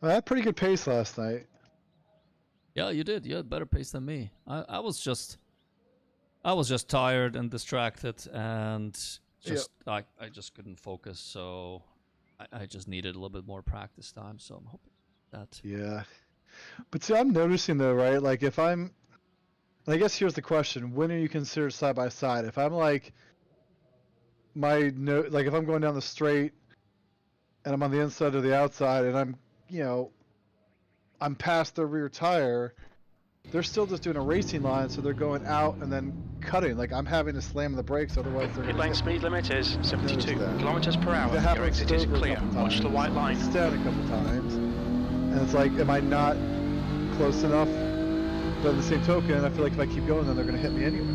I had pretty good pace last night. Yeah, you did. You had better pace than me. I was just tired and distracted, and just I just couldn't focus. So I just needed a little bit more practice time. So I'm hoping that. Yeah, but see, I'm noticing though, right? Like if I'm, I guess here's the question: when are you considered side by side? If I'm like like if I'm going down the straight and I'm on the inside or the outside, and I'm, I'm past the rear tire. They're still just doing a racing line, so they're going out and then cutting. Like I'm having to slam the brakes, otherwise they're. Pit lane speed limit is 72 kilometers per hour. That Your exit is clear. Watch the white line. It's down a couple times, and it's like, am I not close enough? But at the same token, I feel like if I keep going, then they're going to hit me anyway.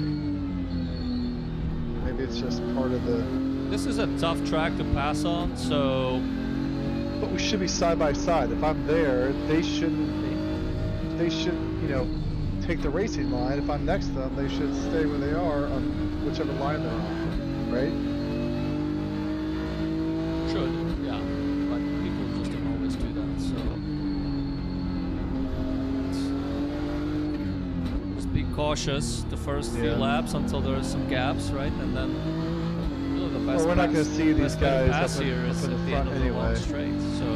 Maybe it's just part of the. This is a tough track to pass on, so. But we should be side by side. If I'm there, they shouldn't be. They should, take the racing line. If I'm next to them, they should stay where they are on whichever line they're on, right? Should, yeah. But people just don't always do that, so. Just be cautious the first few laps until there are some gaps, right? And then really the best. Well, we're not going to see these guys pass up here is in at the the front end of the long straight. So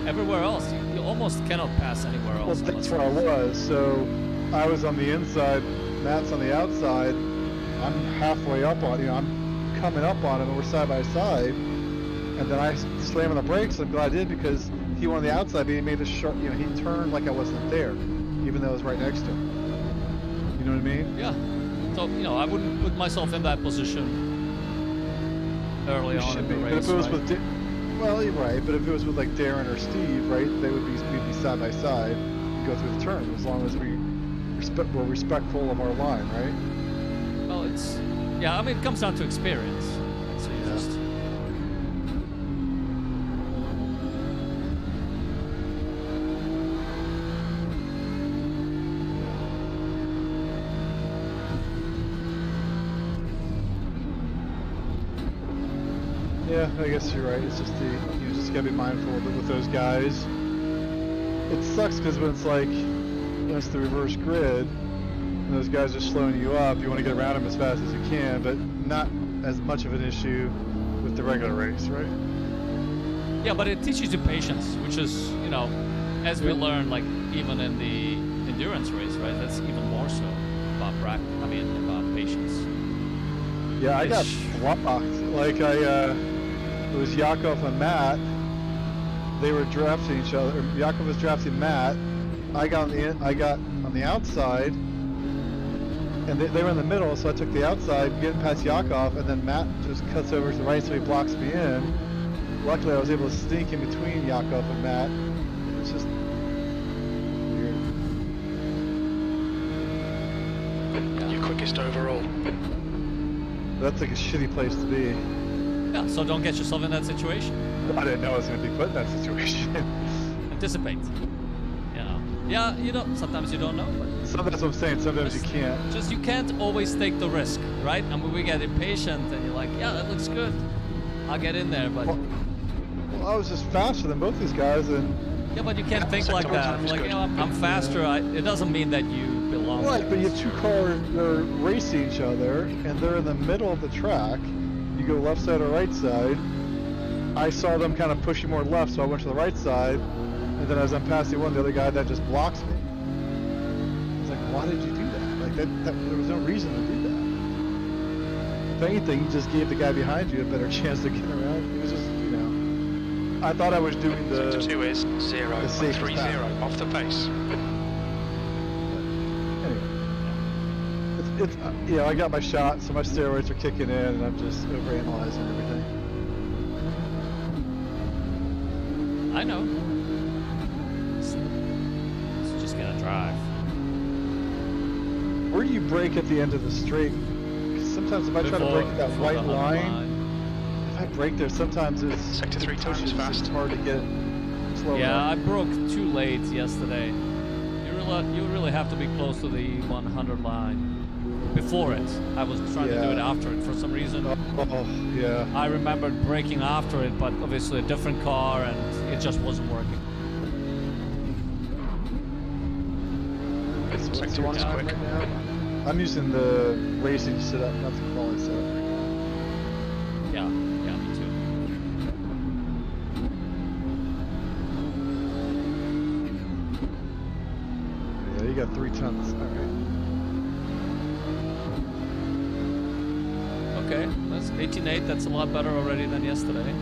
everywhere else, you almost cannot pass anywhere else. Well, that's where I was. So I was on the inside, Matt's on the outside. I'm halfway up on, I'm coming up on him, and we're side by side. And then I slam on the brakes. I'm glad I did, because he went on the outside, but he made a sharp, he turned like I wasn't there, even though I was right next to him. You know what I mean? Yeah. So, I wouldn't put myself in that position early on in the race. But if it was with well, you're right, but if it was with like Darren or Steve, right, we'd be side by side and go through the turn, as long as we're respectful of our line, right? Well, it comes down to experience. So you just. Yeah, I guess you're right. It's just you just gotta be mindful of it with those guys. It sucks because when it's like, when it's the reverse grid, and those guys are slowing you up, you want to get around them as fast as you can, but not as much of an issue with the regular race, right? Yeah, but it teaches you patience, which is, as we learn, like even in the endurance race, right? That's even more so about practice. About patience. Yeah, I got blocked. Like it was Yakov and Matt. They were drafting each other. Yakov was drafting Matt. I got on the outside, and they were in the middle. So I took the outside, getting past Yakov, and then Matt just cuts over to the right, so he blocks me in. Luckily, I was able to sneak in between Yakov and Matt. It's just weird. Your quickest overall. That's like a shitty place to be. Yeah, so don't get yourself in that situation. I didn't know I was going to be put in that situation. Anticipate. Yeah, sometimes you don't know. But that's what I'm saying. Sometimes you can't. You can't always take the risk, right? We get impatient, and you're like, yeah, that looks good. I'll get in there, but. Well, I was just faster than both these guys, and. Yeah, but you can't think like that. Like, I'm faster. It doesn't mean that you belong. Right, but you have two cars that are racing each other, and they're in the middle of the track. You go left side or right side. I saw them kind of pushing more left, so I went to the right side. And then as I'm passing the other guy that just blocks me. I was like, why did you do that? Like that there was no reason to do that. If anything, you just gave the guy behind you a better chance to get around. It was just, I thought I was doing the. 2 is 0.30 off the pace. Anyway, I got my shot, so my steroids are kicking in, and I'm just overanalyzing everything. I know. It's just gonna drive. Where do you brake at the end of the straight? Because sometimes if I try to brake at that white line, if I brake there, sometimes it's sector 3 times fast. It's hard to get slow. Yeah, I broke too late yesterday. You really have to be close to the 100 line. Before it, I was trying to do it after it for some reason. Yeah. I remembered braking after it, but obviously a different car, and it just wasn't working. Sector 1's quick. Right now. I'm using the racing setup, not the quality setup. Yeah, me too. Yeah, you got 3 tons. All right. Okay, that's 18.8. That's a lot better already than yesterday.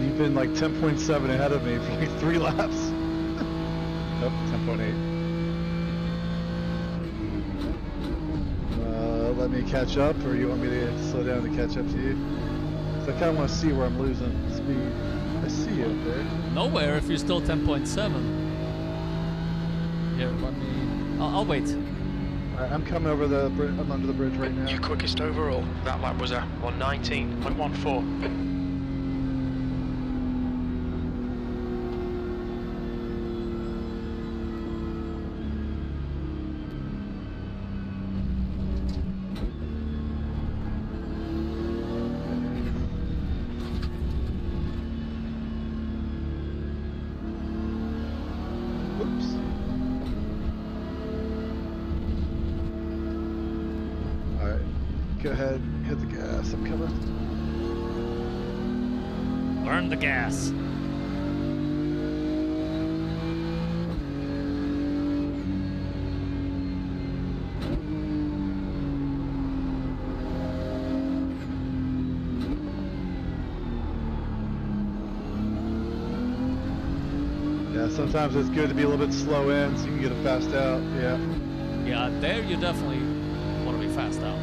You've been like 10.7 ahead of me for like 3 laps. Nope, 10.8. Let me catch up, or you want me to slow down to catch up to you? 'Cause I kind of want to see where I'm losing speed. I see you up there. Nowhere if you're still 10.7. Here, let me... I'll wait. Alright, I'm coming over the bridge. I'm under the bridge right now. Your quickest overall. That lap was a 1:19.14. Whoops. Alright, go ahead, hit the gas. I'm coming. Burn the gas. Yeah, sometimes it's good to be a little bit slow in so you can get it fast out. Yeah. Yeah, there you definitely want to be fast out.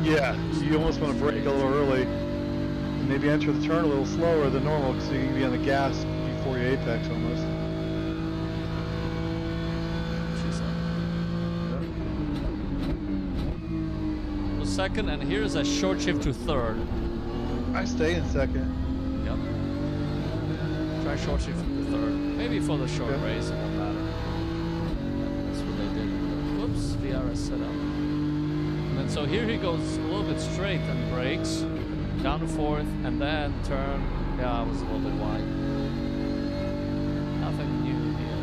Yeah, you almost want to brake a little early. And maybe enter the turn a little slower than normal so you can be on the gas before your apex almost. So second, and here's a short shift to third. I stay in second. Yep. Try short shift to third. Maybe for the short Okay. race, it won't matter. That's what they did. Whoops, VRS setup. And then so here he goes a little bit straight and brakes. Down to fourth, and then turn. Yeah, I was a little bit wide. Nothing new here.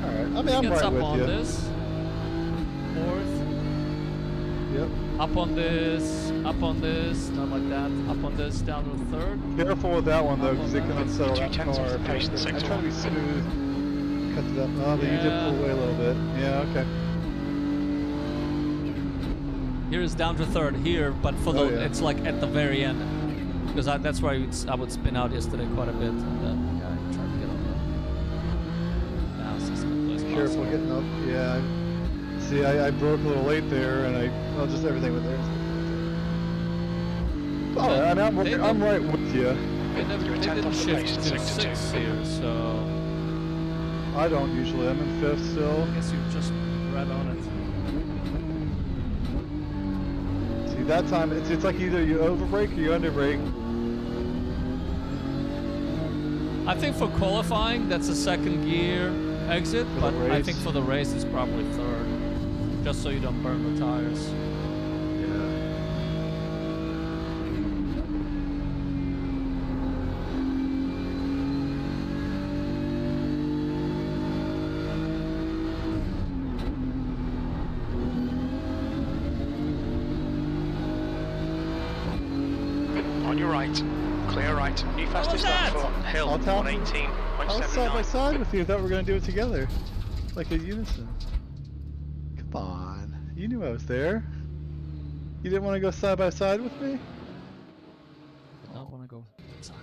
Alright, I mean, He I'm gets right up with on you. this. Fourth. Yep. Up on this, not like that. Up on this, down to the third. Careful with that one though, because it can unsettle that 2 tenths car. off the pace in I sector try to be 1. smooth. Cut it up. Oh, but you did Yeah. pull away a little bit. Yeah, okay. Here is down to third here, but for the Oh, yeah. it's like at the very end, because that's where I would spin out yesterday quite a bit, and then yeah, I tried to get on that. Now it's just gonna place Careful miles. getting up. Yeah. See, I broke a little late there, and well, just everything with there. Oh, But and they I'm right with you. They never You're a they tenth didn't off the shift pace in to sector 6 2. here, so I don't usually. I'm in 5th still. I guess you just right on it. See, that time it's like either you overbrake or you underbrake. I think for qualifying, that's a second gear exit, For the but I race? think for the race, it's probably third, just so you don't burn the tires. Yeah. On your right. Clear right. New fastest that? lap for Hill. I'll tell them. I was side by 1:18.79. side with you. I thought we were going to do it together. Like a unison. Come on. You knew I was there. You didn't want to go side by side with me? I don't want to go inside.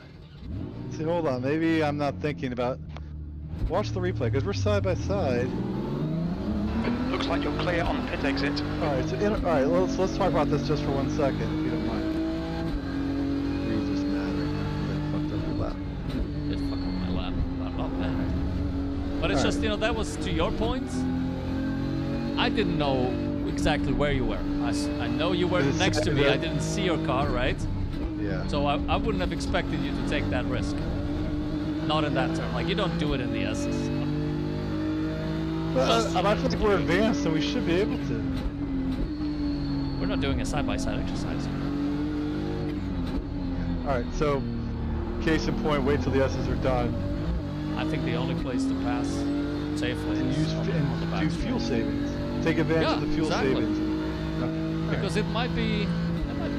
See, hold on. Maybe I'm not thinking about... Watch the replay, because we're side by side. Looks like you're clear on the pit exit. Alright, so alright, let's talk about this just for 1 second, if you don't mind. You just mad right now. That fucked up your lap. Did fuck up my lap. I'm not mad. But it's just, Alright. that was to your point. I didn't know exactly where you were. I know you were Did it next say to me. that? I didn't see your car, right? Yeah. So I wouldn't have expected you to take that risk. Not in that turn. Like, you don't do it in the S's. But Just- I feel like we're advanced and we should be able to. We're not doing a side-by-side exercise here. Alright, so case in point, wait till the S's are done. I think the only place to pass safely And is use on the and back do straight. fuel savings. Take advantage of the fuel exactly. savings. Because it might be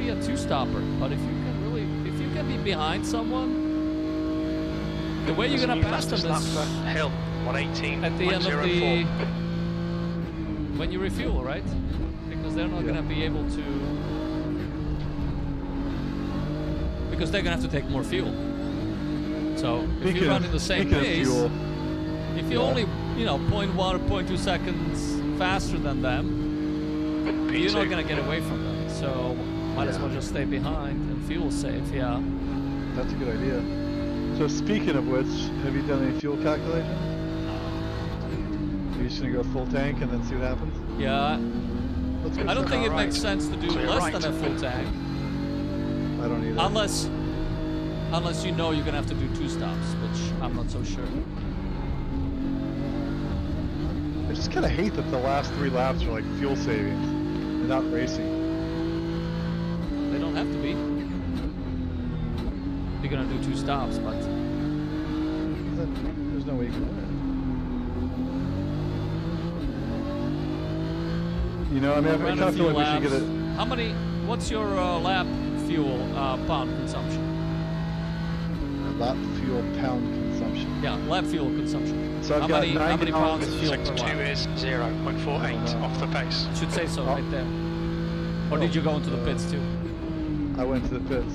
a two-stopper, but if you can be behind someone, the way you're gonna pass them is Hill 118. at the end of the when you refuel, right? Because they're not gonna be able to, because they're gonna have to take more fuel. So if you run in the same pace, if you only 0.1 or 0.2 seconds faster than them, you're not gonna get away from them. So might as well just stay behind and fuel safe. Yeah. That's a good idea. So speaking of which, have you done any fuel calculations? Are you just gonna go full tank and then see what happens? Yeah. Let's go. I don't think it Alright. makes sense to do Clear less right. than a full tank, I don't either. unless you know you're gonna have to do 2 stops, which I'm not so sure. I just kind of hate that the last 3 laps are like fuel savings and not racing. They don't have to be. You're gonna do 2 stops, but There's no way you can win. You know, I mean, I run kind a of feel few like we should laps. get it. How many? What's your lap fuel pound consumption? Lap fuel pound consumption. Yeah, lap fuel consumption. So I've how got many 9 pounds of gallons. fuel per Sector 2 lap? is 0.48 off the pace. Should say so Oh. right there. Or did you go into the pits too? I went to the pits.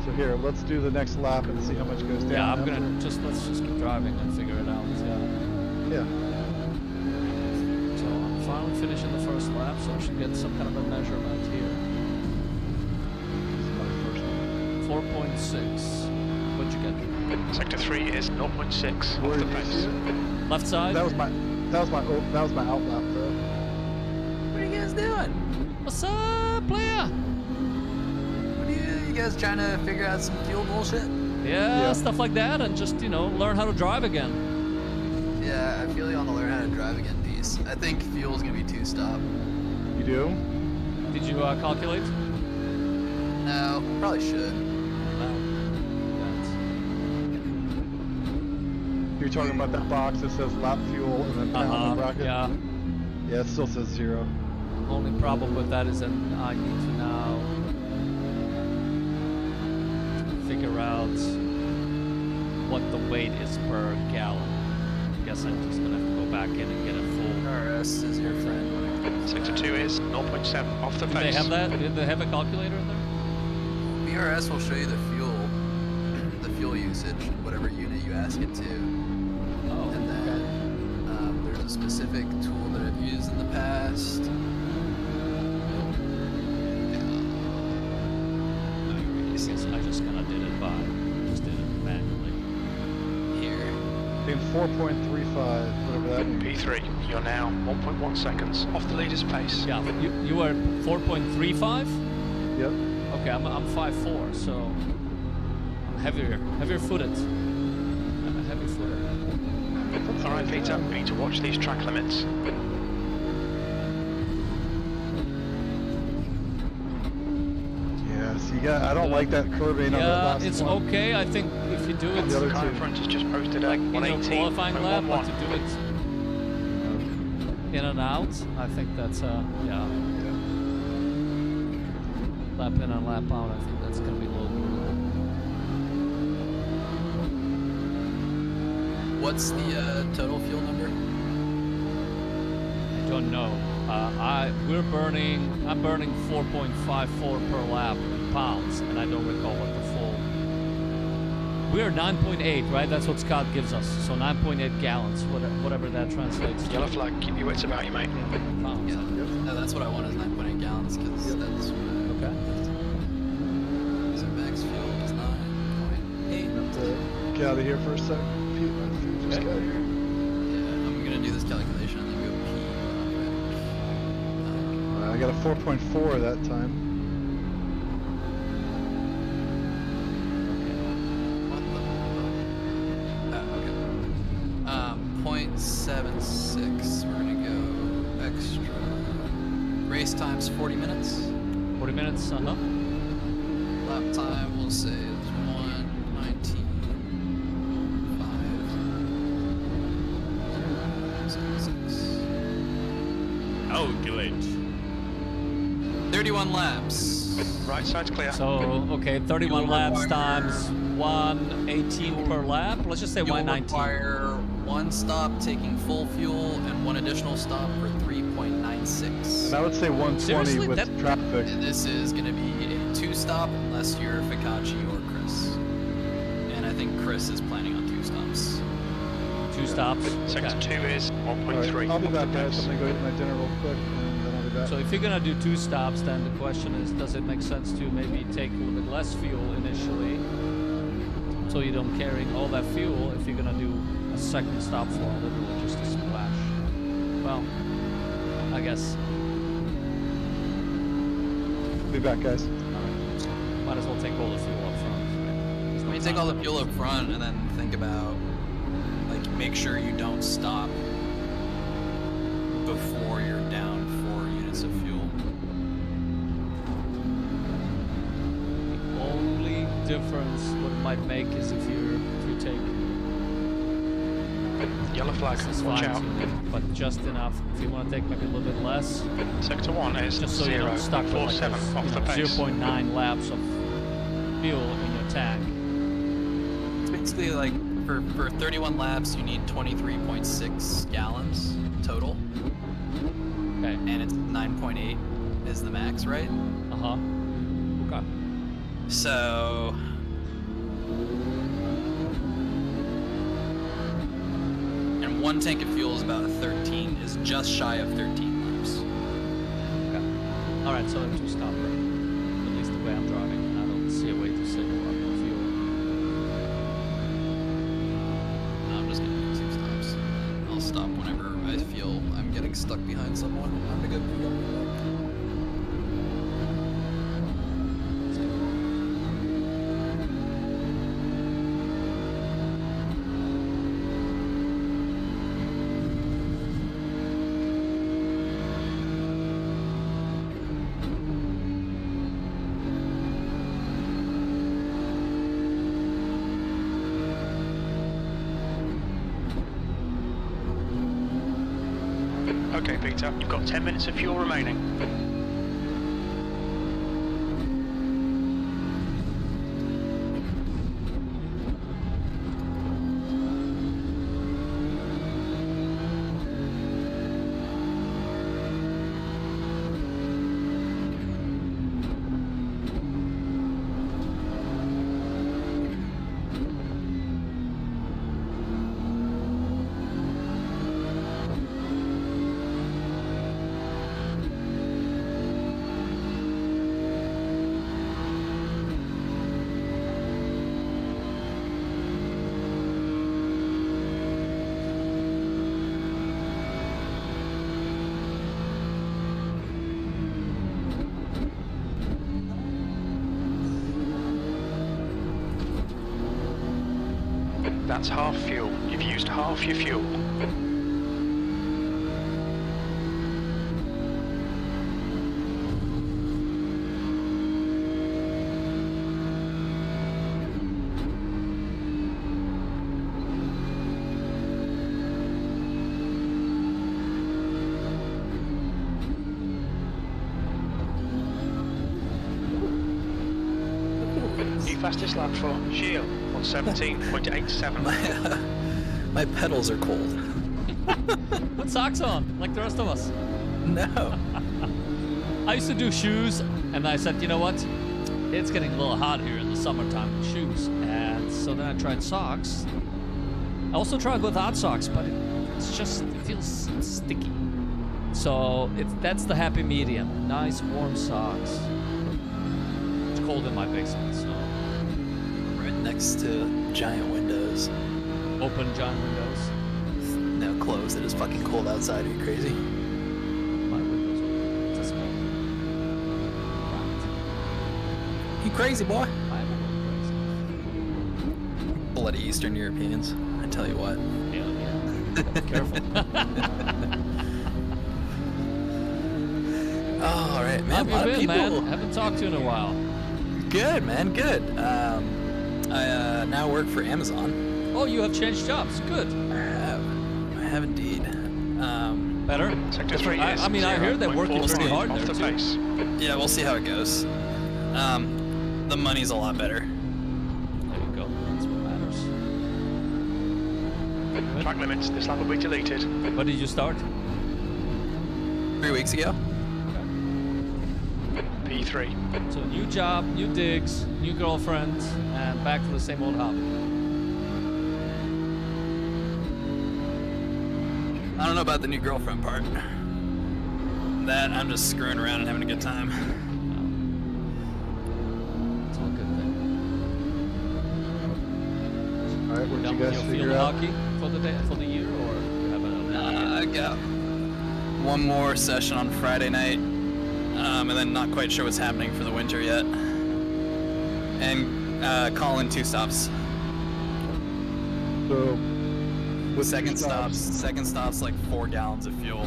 So here, let's do the next lap and see how much goes down. Yeah, I'm after. gonna let's just keep driving and figure it out. Yeah. Yeah. So I'm finally finishing the first lap, so I should get some kind of a measurement here. This is my first one. 4.6. What'd you get? Sector 3 is 0.6 Where off the did you pace. see it? Left side? That was my out lap though. What are you guys doing? What's up, player? What are you guys trying to figure out some fuel bullshit? Yeah, stuff like that, and just, learn how to drive again. Yeah, I feel you on the learn how to drive again piece. I think fuel's gonna be 2-stop. You do? Did you calculate? No, probably should. No. You're talking about that box that says lap fuel and then pound and bracket? Yeah. Yeah, it still says 0. Only problem with that is that I need to now figure out what the weight is per gallon. I guess I'm just gonna have to go back in and get a full. RS is your friend. Sector 2 is 0.7 off the Did pace. they have that? Did they have a calculator in there? BRS will show you the fuel usage, whatever unit you ask it to. Oh, And then there's a specific tool that I've used in the past. I just kind of did it did it manually. Here. In 4.35, whatever that means. P3, you're now 1.1 seconds off the leader's pace. Yeah, you are 4.35? Yep. Okay, I'm 5'4", so I'm heavier footed. I'm a heavy footed. Alright, Peter, we need to watch these track limits. Yeah, see, I don't like that curving on that Yeah, last it's one. okay. I think if you do it The other Car in two. front has just posted a qualifying lap, but to 118.11. do it in and out, I think that's yeah. Lap in and lap out, I think that's gonna be a little brutal. What's the total fuel number? I don't know. I'm burning 4.54 per lap in pounds, and I don't recall what the full. We're 9.8, right? That's what Scott gives us. So 9.8 gallons, whatever that translates to. Yellow flag, keep your wits about you, mate. Pounds. Yeah. No, that's what I want is 9.8 gallons because that's Okay. so max fuel is 9.8. Get out of here for a sec. Pete, just Okay. get out of here. Yeah, I'm gonna do this calculation and then go pee. I got a 4.4 that time. Okay. 0.76. We're gonna go extra. Race time's 40 minutes. 40 minutes, Lap lap time, we'll say, is 1:19.5. Oh, good. 31 laps. Right side's clear. So, okay, 31 You'll laps require- times 118 per lap. Let's just say You'll 119. require one stop taking full fuel and one additional stop for 3.96. And I would say 120 Seriously? with That- traffic. This is going to be a 2-stop unless you're Fikachi or Chris. And I think Chris is planning on 2 stops. 2 stops. Sector Okay. 2 is All 1.3. right, I'll be off back, the guys. pace. I'm gonna go eat my dinner real quick, and then I'll be back. So if you're gonna do 2 stops, then the question is, does it make sense to maybe take a little bit less fuel initially, so you don't carry all that fuel if you're gonna do a second stop for literally just a splash? Well, I guess. Be back, guys. Alright. Might as well take all the fuel up front. There's no I mean, take all time. the fuel up front and then think about, like, make sure you don't stop before you're down 4 units of fuel. The only difference what it might make is if you take Yellow flag, this is watch fine out. too, but just enough. If you want to take maybe a little bit less, Sector 1 is just so you don't stuck with like 0.47 this, off the pace. 0.9 laps of fuel in your tank. It's basically like, for 31 laps, you need 23.6 gallons total, Okay. and it's 9.8 is the max, right? Uh-huh. Okay. So... And 1 tank of fuel is about 13, is just shy of 13 laps. Okay. Alright, so 2 stop rate. At least the way I'm driving. I don't see a way to save a lot more fuel. No, I'm just gonna do 2 stops. I'll stop whenever I feel I'm getting stuck behind someone. I'm gonna go pick up. Okay, Peter, you've got 10 minutes of fuel remaining. That's half fuel. You've used half your fuel. New fastest lap for Shield on 17.87. My pedals are cold. Put socks on, like the rest of us. No. I used to do shoes, and I said, you know what? It's getting a little hot here in the summertime with shoes. And so then I tried socks. I also tried without socks, but it's just, it feels sticky. So that's the happy medium. Nice warm socks. It's cold in my basement, so Right next to giant windows. open giant windows. No, closed. It is fucking cold outside. Are you crazy? My windows open. It's a small. You crazy, boy? I'm a little Bloody Eastern Europeans. I tell you what. crazy. Yeah. Careful. Oh, all right, How man. have A lot you of been, people. man? Haven't talked to you in a while. Good, man. Good. I now work for Amazon. Oh, you have changed jobs. Good. I have indeed. Better? Sector 3 is I mean, I hear they're working 0.4 pretty hard off there, the too. pace. Yeah, we'll see how it goes. The money's a lot better. There you go. That's what matters. Track limits, this lap will be deleted. When did you start? 3 weeks ago. P3. So new job, new digs, new girlfriend, and back to the same old hobby. I don't know about the new girlfriend part. That I'm just screwing around and having a good time. It's all good then. All right, what did Done you with guys your figure field out? hockey for the day, for the year, or you have a? I got one more session on Friday night, and then not quite sure what's happening for the winter yet. And calling 2 stops. So, with Second two stop's like 4 gallons of fuel.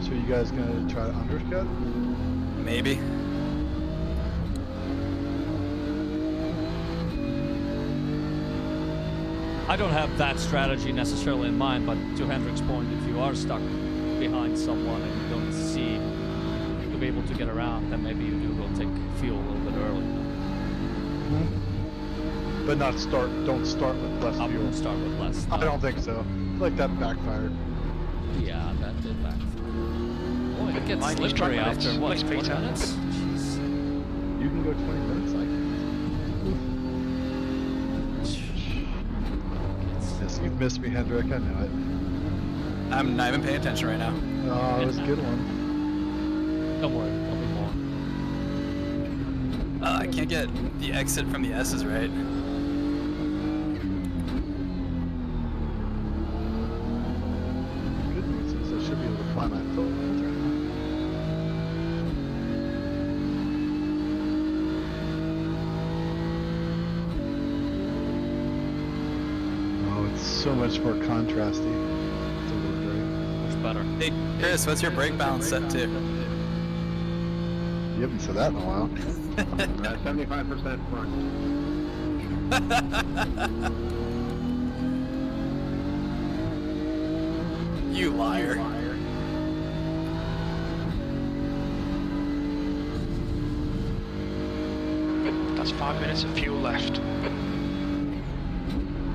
So you guys gonna try to undercut? Maybe. I don't have that strategy necessarily in mind, but to Hendrik's point, if you are stuck behind someone and you don't see to be able to get around, then maybe you do go take fuel a little bit early. But not start. Don't start with less I fuel. wouldn't start with less. I don't think so. Like that backfired. Yeah, that did backfire. Boy, it gets Mind these slippery track after minutes, what? please, 20 Peter. minutes? Jeez. You can go 20 minutes. I can. Yes, you've missed me, Hendrik. I know it. I'm not even paying attention right now. Oh, it was a good one. Don't worry, there'll be more. I can't get the exit from the S's right. Good news is I should be able to fly my filter. Oh, it's so much more contrasty. It's a little great. Much better. Hey, Chris, what's your brake balance set to? You haven't said that in a while. 75% front. You liar. That's 5 minutes of fuel left.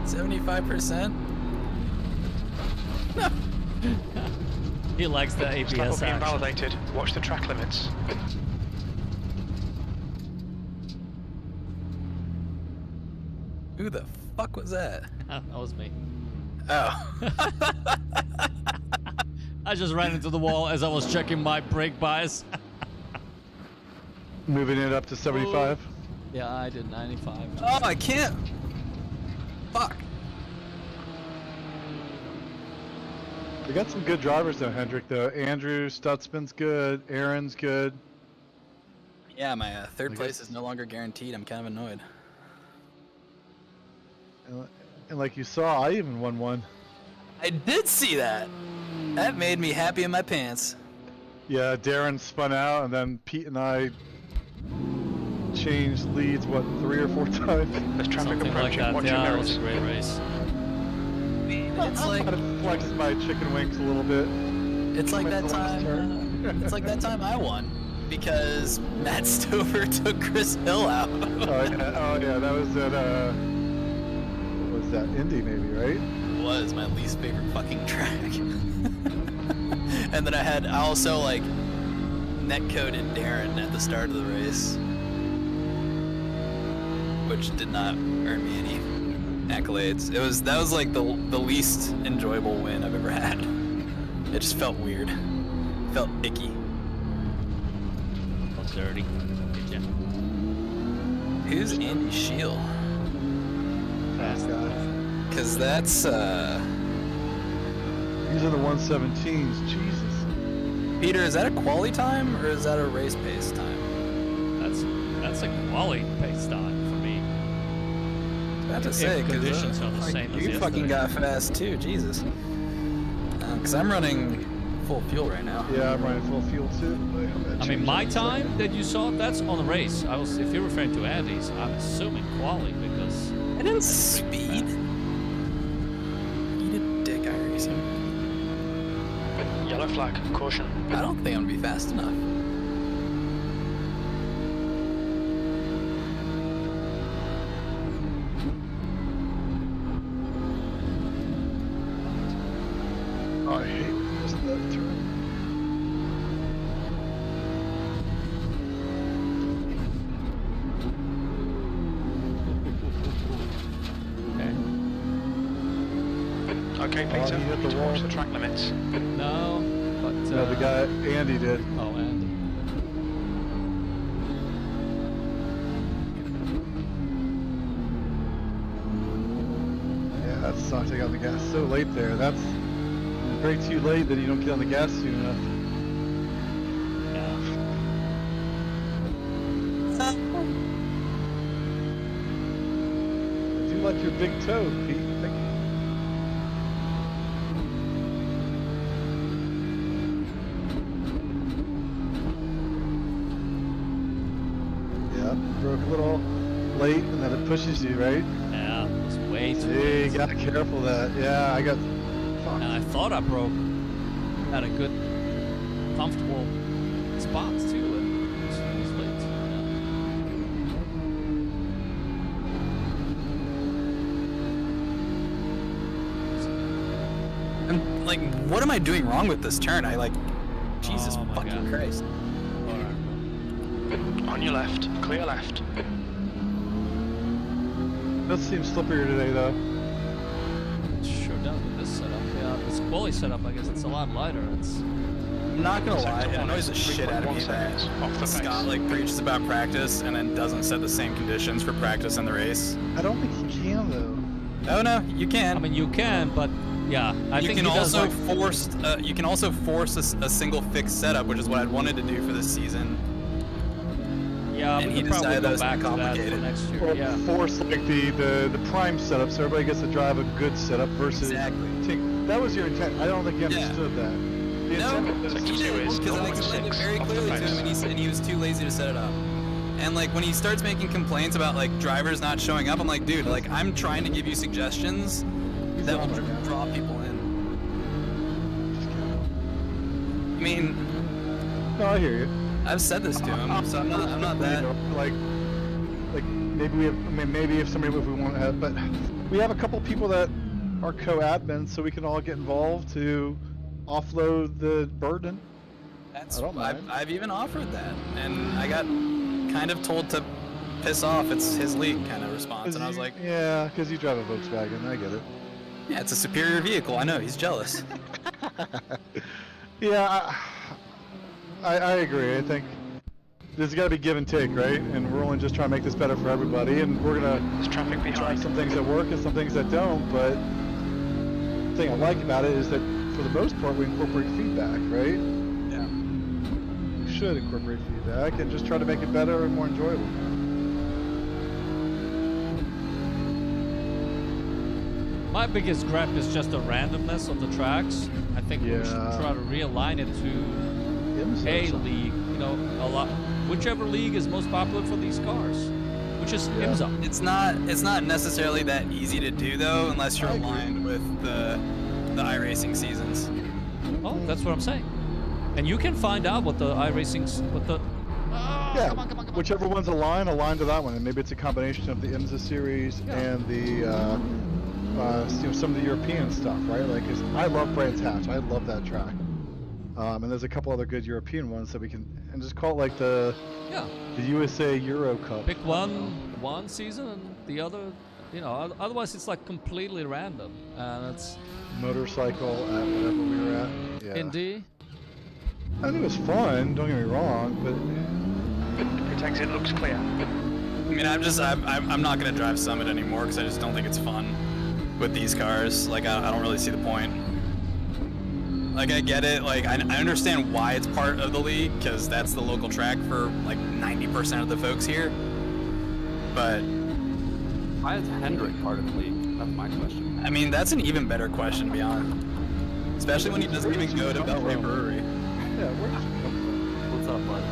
75%? He likes the This lap will ABS be action. invalidated. Watch the track limits. Who the fuck was that? That was me. Oh. I just ran into the wall as I was checking my brake bias. Moving it up to 75. Yeah, I did 95. Oh, I can't. Fuck. We got some good drivers though, Hendrik. Though Andrew Stutzman's good, Aaron's good. Yeah, my third I place guess- is no longer guaranteed. I'm kind of annoyed. And like you saw, I even won one. I did see that. That made me happy in my pants. Yeah, Darren spun out, and then Pete and I changed leads, what, 3 or 4 times? There's traffic Something like approaching. that. Watch your Yeah, it was mirrors. a great race. It's like I flexed my chicken wings a little bit. it's like Went that the last time. turn. It's like that time I won because Matt Stover took Chris Hill out. Oh yeah, that was at what was that, Indy maybe, right? It was my least favorite fucking track. And then I also like netcoded Darren at the start of the race, which did not earn me any accolades. That was like the least enjoyable win I've ever had. It just felt weird. Felt icky. Felt dirty. Did ya? Who's Andy Shield? Fast. Cause that's These are the 117s, Jesus. Peter, is that a quali time or is that a race pace time? That's a quality pace time for me. I have to If say, conditions are the same as you fucking yesterday. got fast too, Jesus. Because I'm running full fuel right now. Yeah, I'm running full fuel too. I mean, my time that you saw, that's on a race. If you're referring to Andy's, I'm assuming quali because... I didn't speed. Eat a dick, iRacing. Yellow flag, caution. I don't think I'm gonna be fast enough. Oh, I hate this left turn. Okay, Oh, Peter, he hit the towards wall. the track limits. No, but... No, the guy, Andy did. Oh, Andy. Yeah, that sucks. I got on the gas so late there. That's you brake too late, then you don't get on the gas soon enough. I do like your big toe, Pete. Thank you. Yeah, broke a little late, and then it pushes you, right? Yeah, it was way too Hey, late. you gotta be careful of that. Yeah, I got. Fuck. And I thought I broke at a good, comfortable spot too, and it was late. And like, what am I doing wrong with this turn? Jesus Oh my fucking God. Christ. On your left, clear left. Does seem slipperier today, though. It sure does with this setup. Yeah, this quali setup, I guess it's a lot lighter. It's I'm not gonna lie, it annoys the shit out of me that off the Scott pace. like preaches about practice and then doesn't set the same conditions for practice in the race. I don't think you can, though. Oh no, you can. I mean, you can, but yeah, I you think can he does also like, force a single fixed setup, which is what I'd wanted to do for this season. yeah, and we he could probably decided that go was back to that for complicated. next year. Or Yeah. force like the prime setup, so everybody gets to drive a good setup versus. Exactly. That was your intent. I don't think you Yeah. understood that. The No, intent was Like he you did, do is because I 0.6 explained it very off the clearly to pace. him, and he was too lazy to set it up. And like when he starts making complaints about like drivers not showing up, I'm like, dude, like I'm trying to give you suggestions that will draw people in. I mean, No, I hear you. I've said this to him, so I'm not that. Like maybe we have. I mean, maybe if somebody if we want to have, but we have a couple people that are co-admins, so we can all get involved to offload the burden. That's, I don't mind. I've even offered that, and I got kind of told to piss off. It's his league kind of response, and I was like, yeah, because you drive a Volkswagen. I get it. yeah, it's a superior vehicle. I know he's jealous. Yeah, I agree. I think there's got to be give and take, right? And we're only just trying to make this better for everybody, and we're gonna There's traffic try behind. some things that work and some things that don't. But the thing I like about it is that for the most part we incorporate feedback, right? Yeah. We should incorporate feedback and just try to make it better and more enjoyable. My biggest gripe is just the randomness of the tracks. I think we should Yeah. try to realign it to IMSA or a something. league, whichever league is most popular for these cars, which is Yeah. IMSA. It's not necessarily that easy to do though, unless you're I agree. aligned with the iRacing seasons. Oh, that's what I'm saying. And you can find out what the Yeah, whichever one's align to that one, and maybe it's a combination of the IMSA series Yeah. and the some of the European stuff, right? Like, 'cause I love Brands Hatch, I love that track, and there's a couple other good European ones that we can and just call it like the USA Euro Cup. pick one season and the other, otherwise it's like completely random, and it's Motorcycle at whatever we were at. Yeah. Indy. I think it was fun. Don't get me wrong, but Pit exit looks clear. I mean, I'm not gonna drive Summit anymore because I just don't think it's fun with these cars. Like, I don't really see the point. Like, I get it. Like, I understand why it's part of the league because that's the local track for like 90% of the folks here. But Why is Hendrick part of the league? That's my question. I mean, that's an even better question, to be honest. Especially when he doesn't even go to Beltway Brewery. Yeah, where did you come from? What's up, bud?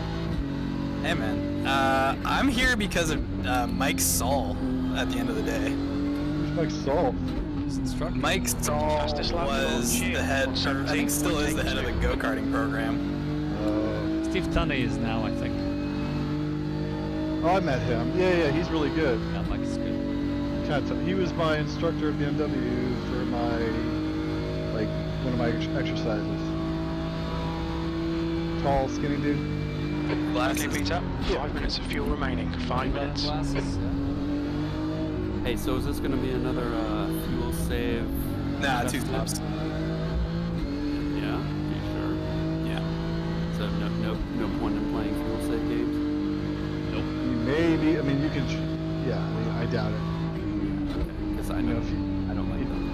Hey man, I'm here because of Mike Saul at the end of the day. Who's Mike Saul? He's instructor. Mike Saul Fastest lap was for the head, or I think still is the head of the go-karting program. Steve Tunney is now, I think. Oh, I met him. Yeah, he's really good. Yeah, Mike is good. He was my instructor at BMW for one of my exercises. Tall, skinny dude. Okay, Glasses. Peter. 5 minutes of fuel remaining. 5 minutes. Glasses, yeah. Hey, so is this gonna be another fuel save? Nah, 2 stops. Yeah, you sure? Yeah. So no point in playing fuel save games? Maybe. I mean, you can. Yeah. I mean, I doubt it. Okay, because I You know, know if you. I don't like them.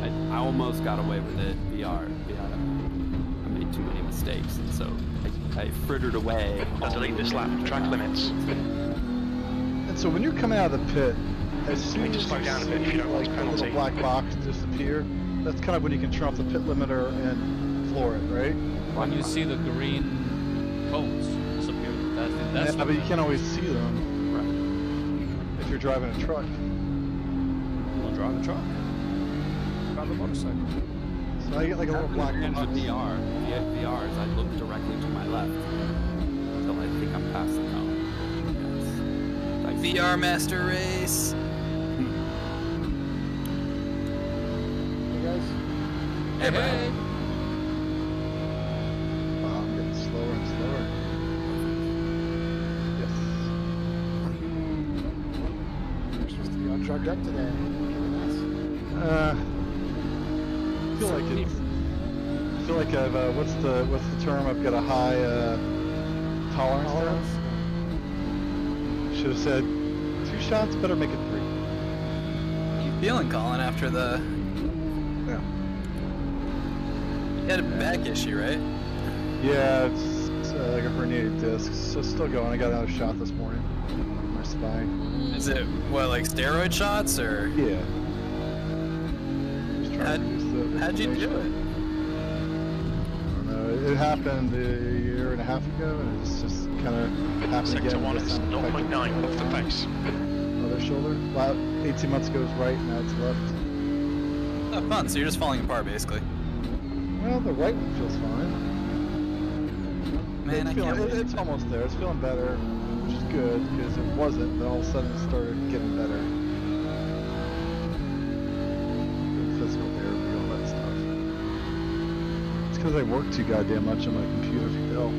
Yeah. I almost got away with it VR. I made too many mistakes, and so I frittered away. Delete this lap. Track limits. And so when you're coming out of the pit, as soon Need to as slow you down a see bit if you don't want like the little penalty. black box disappear, that's kind of when you can turn off the pit limiter and floor it, right? When you see the green cones disappear, that's Yeah, but you can't always see them Right. if you're driving a truck. Well, drive a truck. Drive a motorcycle. So I get like a little black With box. VRs, I look directly to my left until I think I'm past the cone. Yes. VR Master Race. Hey guys. Hey, bro. Wow, I'm getting slower and slower. You're supposed to be all drugged up today. Yes. I feel like it's. I feel like I've. What's the term? I've got a high tolerance. Tolerance? Should have said 2 shots. Better make it 3. You feeling, Colin, after the... Yeah. You had a back issue, right? Yeah, it's like a herniated disc. So it's still going. I got another shot this morning. On my spine. Is it, what, like steroid shots, or... Yeah. Just trying to reduce the How'd you do inflammation. it? I don't know. It happened a year and a half ago, and it's just kind of happened Sector again. 1 this is time affected 0.9 off the pace. Other shoulder. About 18 months ago it was right, now it's left. Oh, fun. So you're just falling apart, basically. Well, the right one feels fine. Man, I can't believe It's almost there. It's feeling better, which is good because it wasn't. Then all of a sudden it started getting better. Doing physical therapy, all that stuff. It's because I work too goddamn much on my computer for Bill.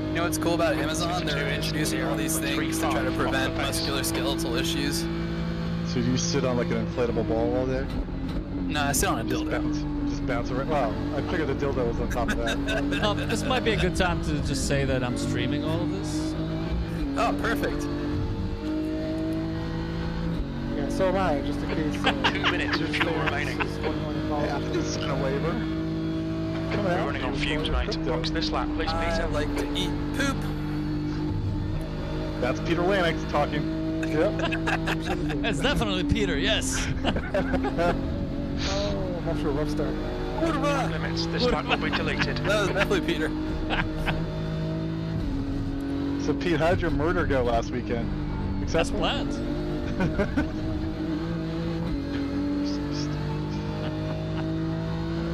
You know what's cool about Amazon? They're introducing all these things to try to prevent musculoskeletal issues. So do you sit on like an inflatable ball all day? No, I sit on a Just dildo. bounce around. Wow, I figured the dildo was on top of that. This might be a good time to just say that I'm streaming all of this. Oh, perfect. Yeah, so am I, just in case. 2 minutes of fuel remaining. Hey, I didn't sign a waiver. Coming We're out. running on fumes, mate. Box this lap, please, I Peter. like to eat poop. That's Peter Lennox talking. Yep. It's definitely Peter, yes. Oh, I'm off to a rough start. Track limits. This lap will be deleted. That was definitely Peter. So Pete, how'd your murder go last weekend? That's Successful? planned.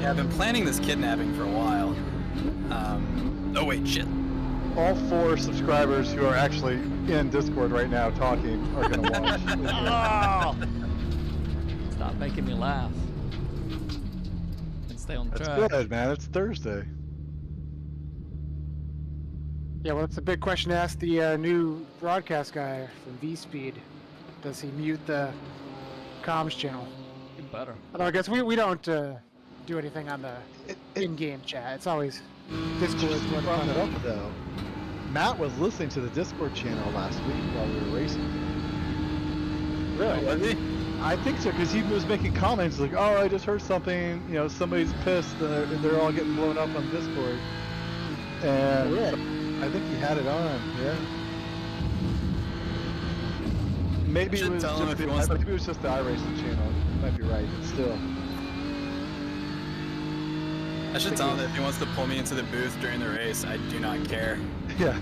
Yeah, I've been planning this kidnapping for a while. Oh wait, shit. All 4 subscribers who are actually in Discord right now talking are gonna watch. Oh! Stop making me laugh. And stay on That's track. good, man. It's Thursday. Yeah, well, it's a big question to ask the new broadcast guy from V-Speed. Does he mute the comms channel? You better. Although I guess we don't do anything on the in-game chat. It's always Discord. Just brought it up though. Matt was listening to the Discord channel last week while we were racing. Really? Was he? I think so, because he was making comments like, "Oh, I just heard something. You know, somebody's pissed, and they're all getting blown up on Discord." And I think he had it on. Yeah. Maybe should it was tell him just if he the, wants to- maybe it was just the iRacing channel. You might be right, but still. I should tell him that if he wants to pull me into the booth during the race, I do not care. Yeah.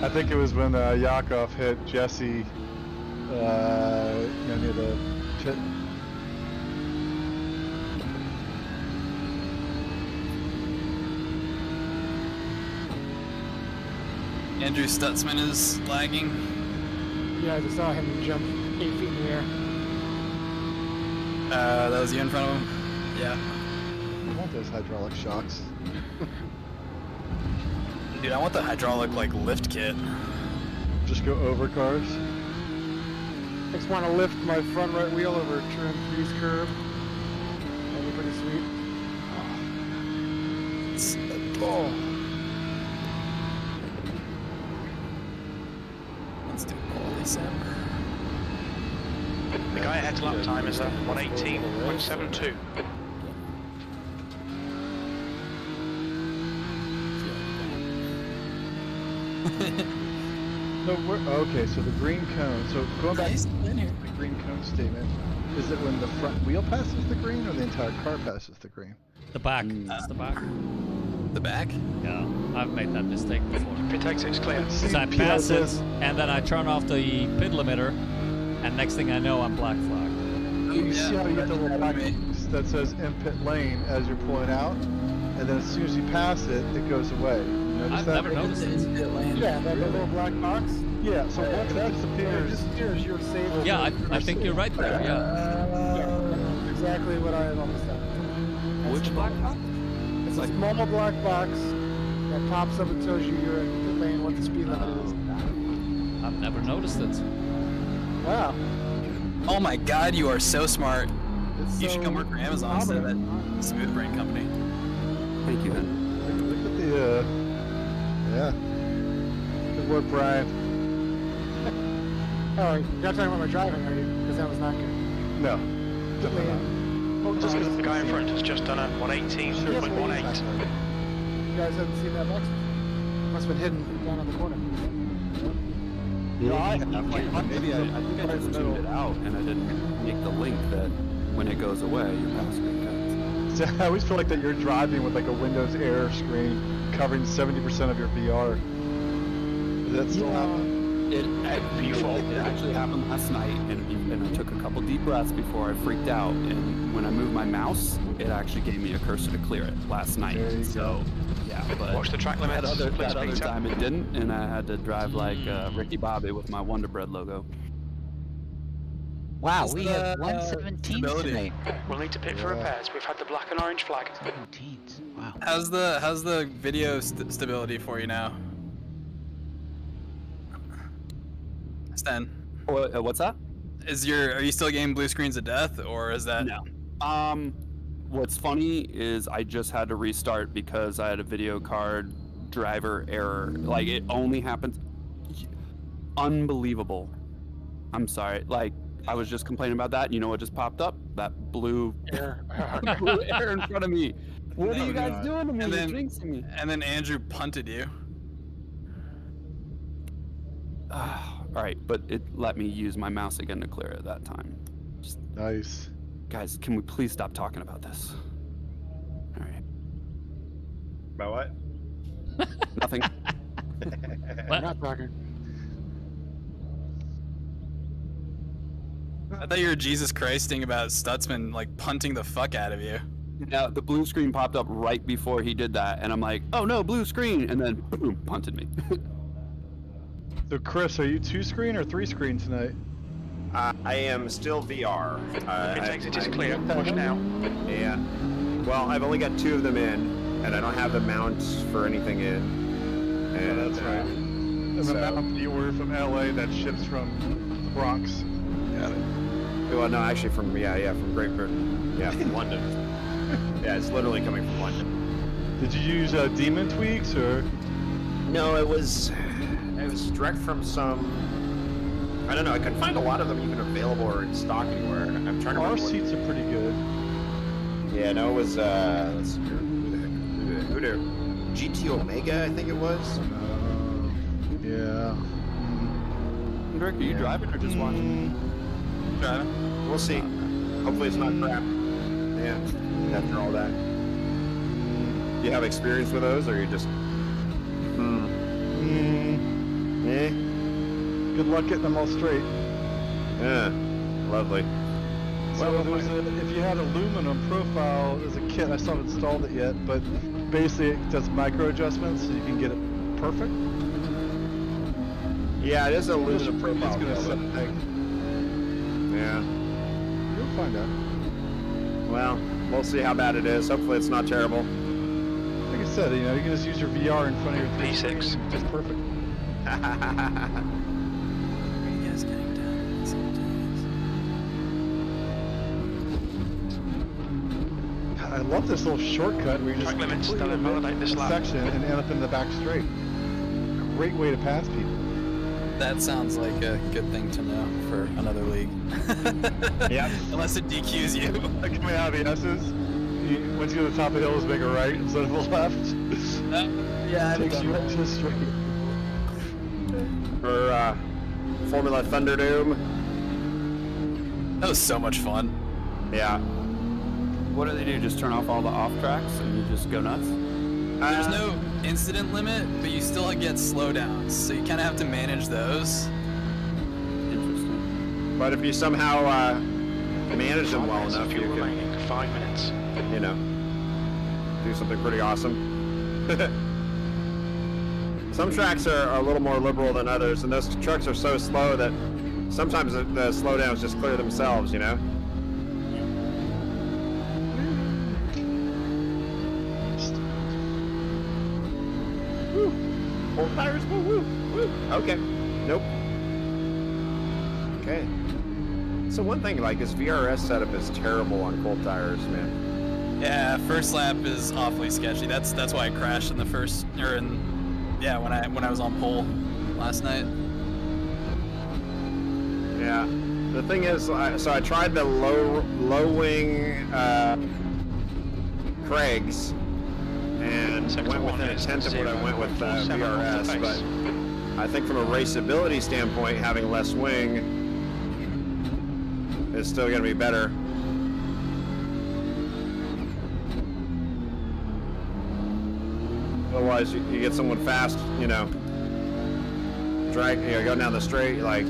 I think it was when Yakov hit Jesse, near the pit. Andrew Stutzman is lagging. Yeah, I just saw him jump 8 feet in the air. That was you in front of him? Yeah. I want those hydraulic shocks. Dude, I want the hydraulic, like, lift kit. Just go over cars. I just want to lift my front right wheel over turn 3's curb. That'd be pretty sweet. Oh. Let's do quality Sam. The guy ahead's lap time is 118.72. No, okay, so the green cone. So going back Nice. to the green cone statement, is it when the front wheel passes the green or the entire car passes the green? The back. That's the back. The back? Yeah, I've made that mistake before. Pit exit's clear. So I pass it, and then I turn off the pit limiter, and next thing I know, I'm black flag. You see how you get the little That box that says in pit lane as you're pulling out, and then as soon as you pass it, it goes away. You notice I've that? never noticed it. Yeah, that little black box. Yeah, so once that disappears, You're safe. Yeah, I think you're right there. Yeah. Yeah, exactly what I had almost done. Which black box? It's a small black box that pops up and tells you you're in pit lane, what the speed limit is. I've never noticed it. Wow. Oh my god, you are so smart. It's You should so come work for Amazon instead of prominent. that Smooth Brain company. Thank you, Henry. look at the, yeah. Good work, Brian. Oh, you're not talking about my driving, are you? Because that was not good. No, definitely not. Oh, just because the guy in front has just done a 118.18. You guys haven't seen that box? Must have been hidden down in the corner. Yeah, I have. Maybe I think I just tuned it out and I didn't make the link that when it goes away, your password cuts. So I always feel like that you're driving with like a Windows Air screen covering 70% of your VR. Does that still happen? It actually happened last night, and I took a couple deep breaths before I freaked out. And when I moved my mouse, it actually gave me a cursor to clear it last night. There you So, yeah, but Watch the track that limits, other please, Peter. time it didn't, and I had to drive like Ricky Bobby with my Wonder Bread logo. Wow, What's we the, have 117 stability? tonight. We'll need to pit for repairs. We've had the black and orange flag. 17s. Wow. How's the video stability for you now? Stan, What's that? are you still getting blue screens of death, or is that? No. What's funny is I just had to restart because I had a video card driver error. Like, it only happens. Unbelievable. I'm sorry. Like, I was just complaining about that. You know what just popped up? That blue air in front of me. What are you guys doing to me? And You're then- jinxing me. And then Andrew punted you. All right, but it let me use my mouse again to clear it that time. Nice. Guys, can we please stop talking about this? All right. About what? Nothing. I'm not talking. I thought you were Jesus Christing about Stutzman like punting the fuck out of you. Now, the blue screen popped up right before he did that, and I'm like, oh no, blue screen, and then boom, punted me. So Chris, are you 2-screen or 3-screen tonight? I am still VR. Pit exit is clear. Push now. Yeah. Well, I've only got 2 of them in, and I don't have the mounts for anything in. And that's right. And the so- mount you ordered from LA that ships from the Bronx. Got it. Well, no, actually from from Great Britain. Yeah, from London. Yeah, it's literally coming from London. Did you use Demon tweaks or? No, it was direct from some. I don't know. I couldn't find a lot of them even available or in stock anywhere. I'm trying to Our remember. seats are pretty good. Yeah, no, it was. Let's see here. Who did GT Omega, I think it was. Yeah. Hendrick, are you driving or just watching? Driving. We'll see. Hopefully it's not crap. Yeah, after all that. Do you have experience with those, or you just... Eh? Good luck getting them all straight. Yeah, lovely. So if you had aluminum profile as a kit, I still haven't installed it yet, but basically it does micro adjustments so you can get it perfect. Yeah, it is a aluminum It's profile. gonna set an egg. Yeah. You'll find out. Well, we'll see how bad it is. Hopefully it's not terrible. Like I said, you know, you can just use your VR in front of your P6. It's perfect. Are you guys getting down sometimes? I love this little shortcut where you just Track limits, completely don't invalidate omit this a lap. section and end up in the back straight. Great way to pass people. That sounds like a good thing to know for another league. Yep. Unless it DQs you. Like coming out of the S's, once you go to the top of the hill, just make a right instead of a left. Yeah, Takes you just straight. For Formula Thunderdome. That was so much fun. Yeah. What do they do? Just turn off all the off tracks and you just go nuts? There's no incident limit, but you still get slowdowns, so you kind of have to manage those. Interesting. But if you somehow manage them well enough, you Fuel can, remaining, 5 minutes. you know, do something pretty awesome. Some tracks are a little more liberal than others, and those trucks are so slow that sometimes the slowdowns just clear themselves, you know? Woo! Full tires, woo, woo, woo. Okay. Nope. Okay. So one thing, like, this VRS setup is terrible on cold tires, man. Yeah, first lap is awfully sketchy. That's why I crashed in the first, or in, yeah, when I was on pole last night. Yeah. The thing is, so I tried the low wing Craigs and Sector went one within a is tenth of what I went with 0.47 off the VRS, but pace. I think from a raceability standpoint, having less wing is still going to be better. Otherwise, you get someone fast, you know, going down the straight, like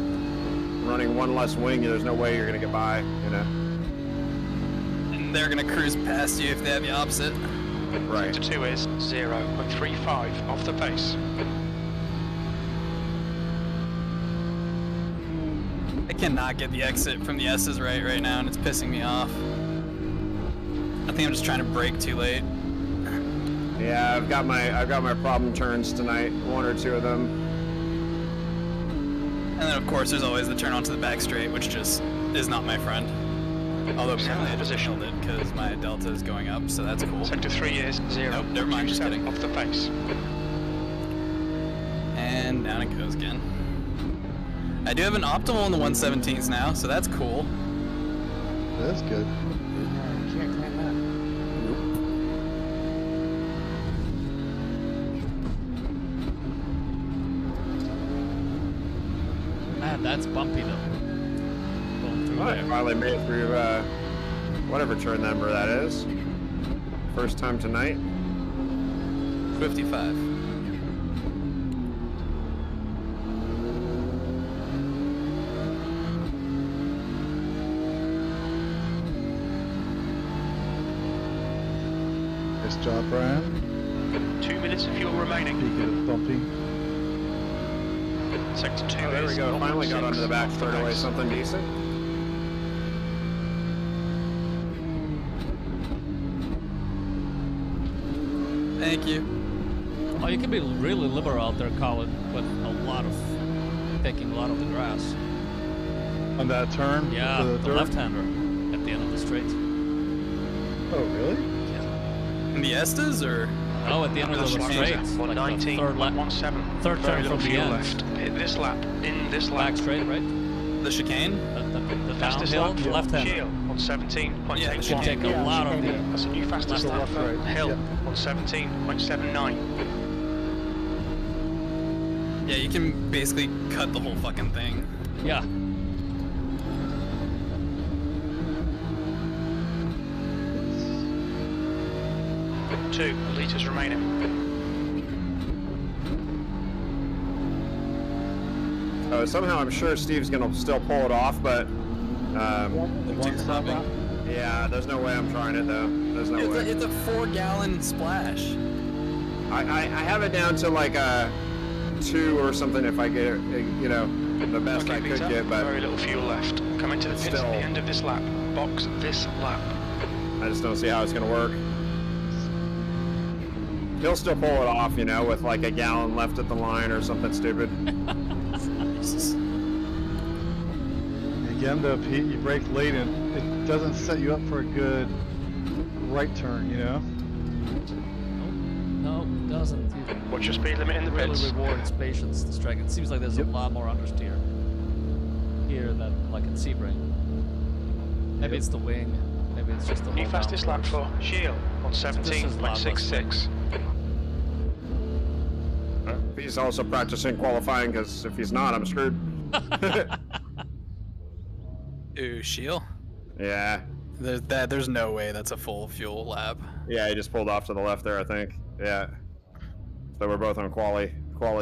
running one less wing, there's no way you're going to get by, you know. And they're gonna cruise past you if they have the opposite. Right. Sector 2 is 0.35 off the pace. I cannot get the exit from the S's right now, and it's pissing me off. I think I'm just trying to brake too late. Yeah, I've got my problem turns tonight, one or two of them. And then of course there's always the turn onto the back straight, which just is not my friend. Although apparently I just nailed it because my delta is going up, so that's cool. Sector 3 is 0.27 Nope, never mind, just kidding. off the pace. And down it goes again. I do have an optimal in the 117s now, so that's cool. That's good. Can't claim that. Man, that's bumpy though. Going through I there. finally made it through whatever turn number that is. First time tonight. 55. Nice job, Brian. 2 minutes of fuel remaining. Speaking of bumpy. Sector 2 Oh, there we is go. Finally got 0.6 onto the back off straightaway, pace. something decent. Thank you. Oh, you can be really liberal out there, Colin, with taking a lot of the grass. On that turn? Yeah, to the dirt? left-hander at the end of the straight. Oh, really? In the Estes, or? Oh, at the end of the Last lap straight. is Like the 119.17. third Very turn little from the fuel end. left. Hit this lap. In this lap. Back straight, right? The chicane? The Fastest downhill, lap. left-hander. Shield on 17.81. Yeah, You should take a Yeah, lot of chicane. the... That's a new fastest lap. left, right. Hill Yep. on 17.79. Yeah, you can basically cut the whole fucking thing. Yeah. Two litres remaining. Somehow I'm sure Steve's gonna still pull it off, but yeah, there's no way I'm trying it though. There's no way. It's a 4-gallon splash. I have it down to like a 2 or something if I get it, you know, the best Okay, I could Peter, get, but very little fuel left. Coming to the pits at Still. the end of this lap. Box this lap. I just don't see how it's gonna work. He'll still pull it off, you know, with like a gallon left at the line or something stupid. Again, though, Pete, you brake late and it doesn't set you up for a good right turn, you know? No, it doesn't. What's your speed limit in the It really pits? rewards patience, this track. It seems like there's a lot more understeer here than like in Sebring. Maybe it's the wing. Maybe it's just the New whole fastest lap for Shield on This is lap 17.66. He's also practicing qualifying because if he's not, I'm screwed. Ooh, Shield. Yeah. There's no way that's a full fuel lap. Yeah, he just pulled off to the left there, I think. Yeah. So we're both on quali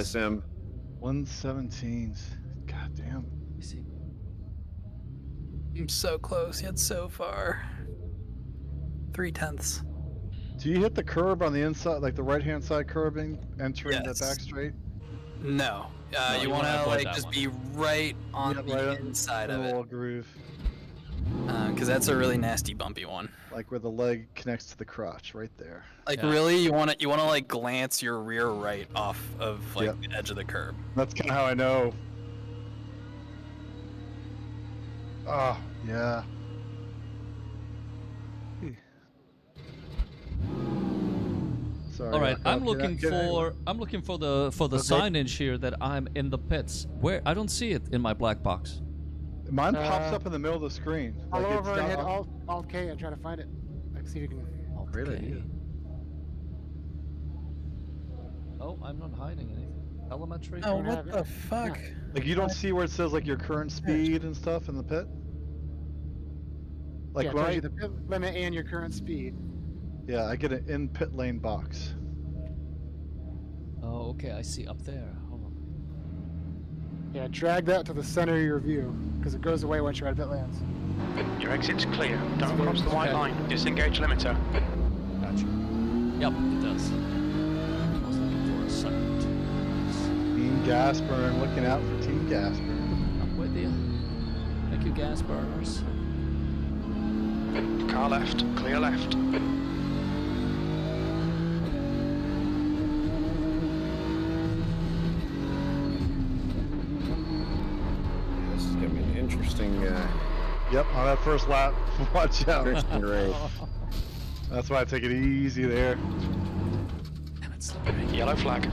sim. 117s. God damn. You see, I'm so close yet so far. 3/10. Do you hit the curb on the inside, like the right-hand side curbing, entering Yes. the back straight? No. No, You you want wanna to avoid like that just one. be right on Yeah, the right inside in of the it, little groove, because that's a really nasty bumpy one. like where the leg connects to the crotch, right there. Like Yeah. really, you want to like glance your rear right off of like Yep. the edge of the curb. That's kind of how I know. Oh, yeah. Sorry. all right, I'm Get looking out- get out. I'm looking for the Okay. signage here that I'm in the pits. Where I don't see it in my black box. Mine pops up in the middle of the screen. All Like, it's over and not hit up- Alt K and try to find it. Like, see if you can. Oh, Great idea. Oh, I'm not hiding anything. Elementary. Oh, Don't have what it. the fuck? Like you don't see where it says like your current speed and stuff in the pit. Like Yeah, it when tells I, you the pit limit and your current speed. yeah, I get an in pit lane box. Oh, okay, I see up there. Hold on. Yeah, drag that to the center of your view, because it goes away once you're out of pit lands. Your exit's clear. Don't cross the white Okay. line. Disengage limiter. Gotcha. Yep, it does. I was looking for a second. Team gas burn, looking out for team gas burn. I'm with you. Thank you, gas burners. Car left. Clear left. This is gonna be an interesting, Yep, on that first lap, watch out. interesting race. That's why I take it easy there. Damn it, slippery. Yellow flag.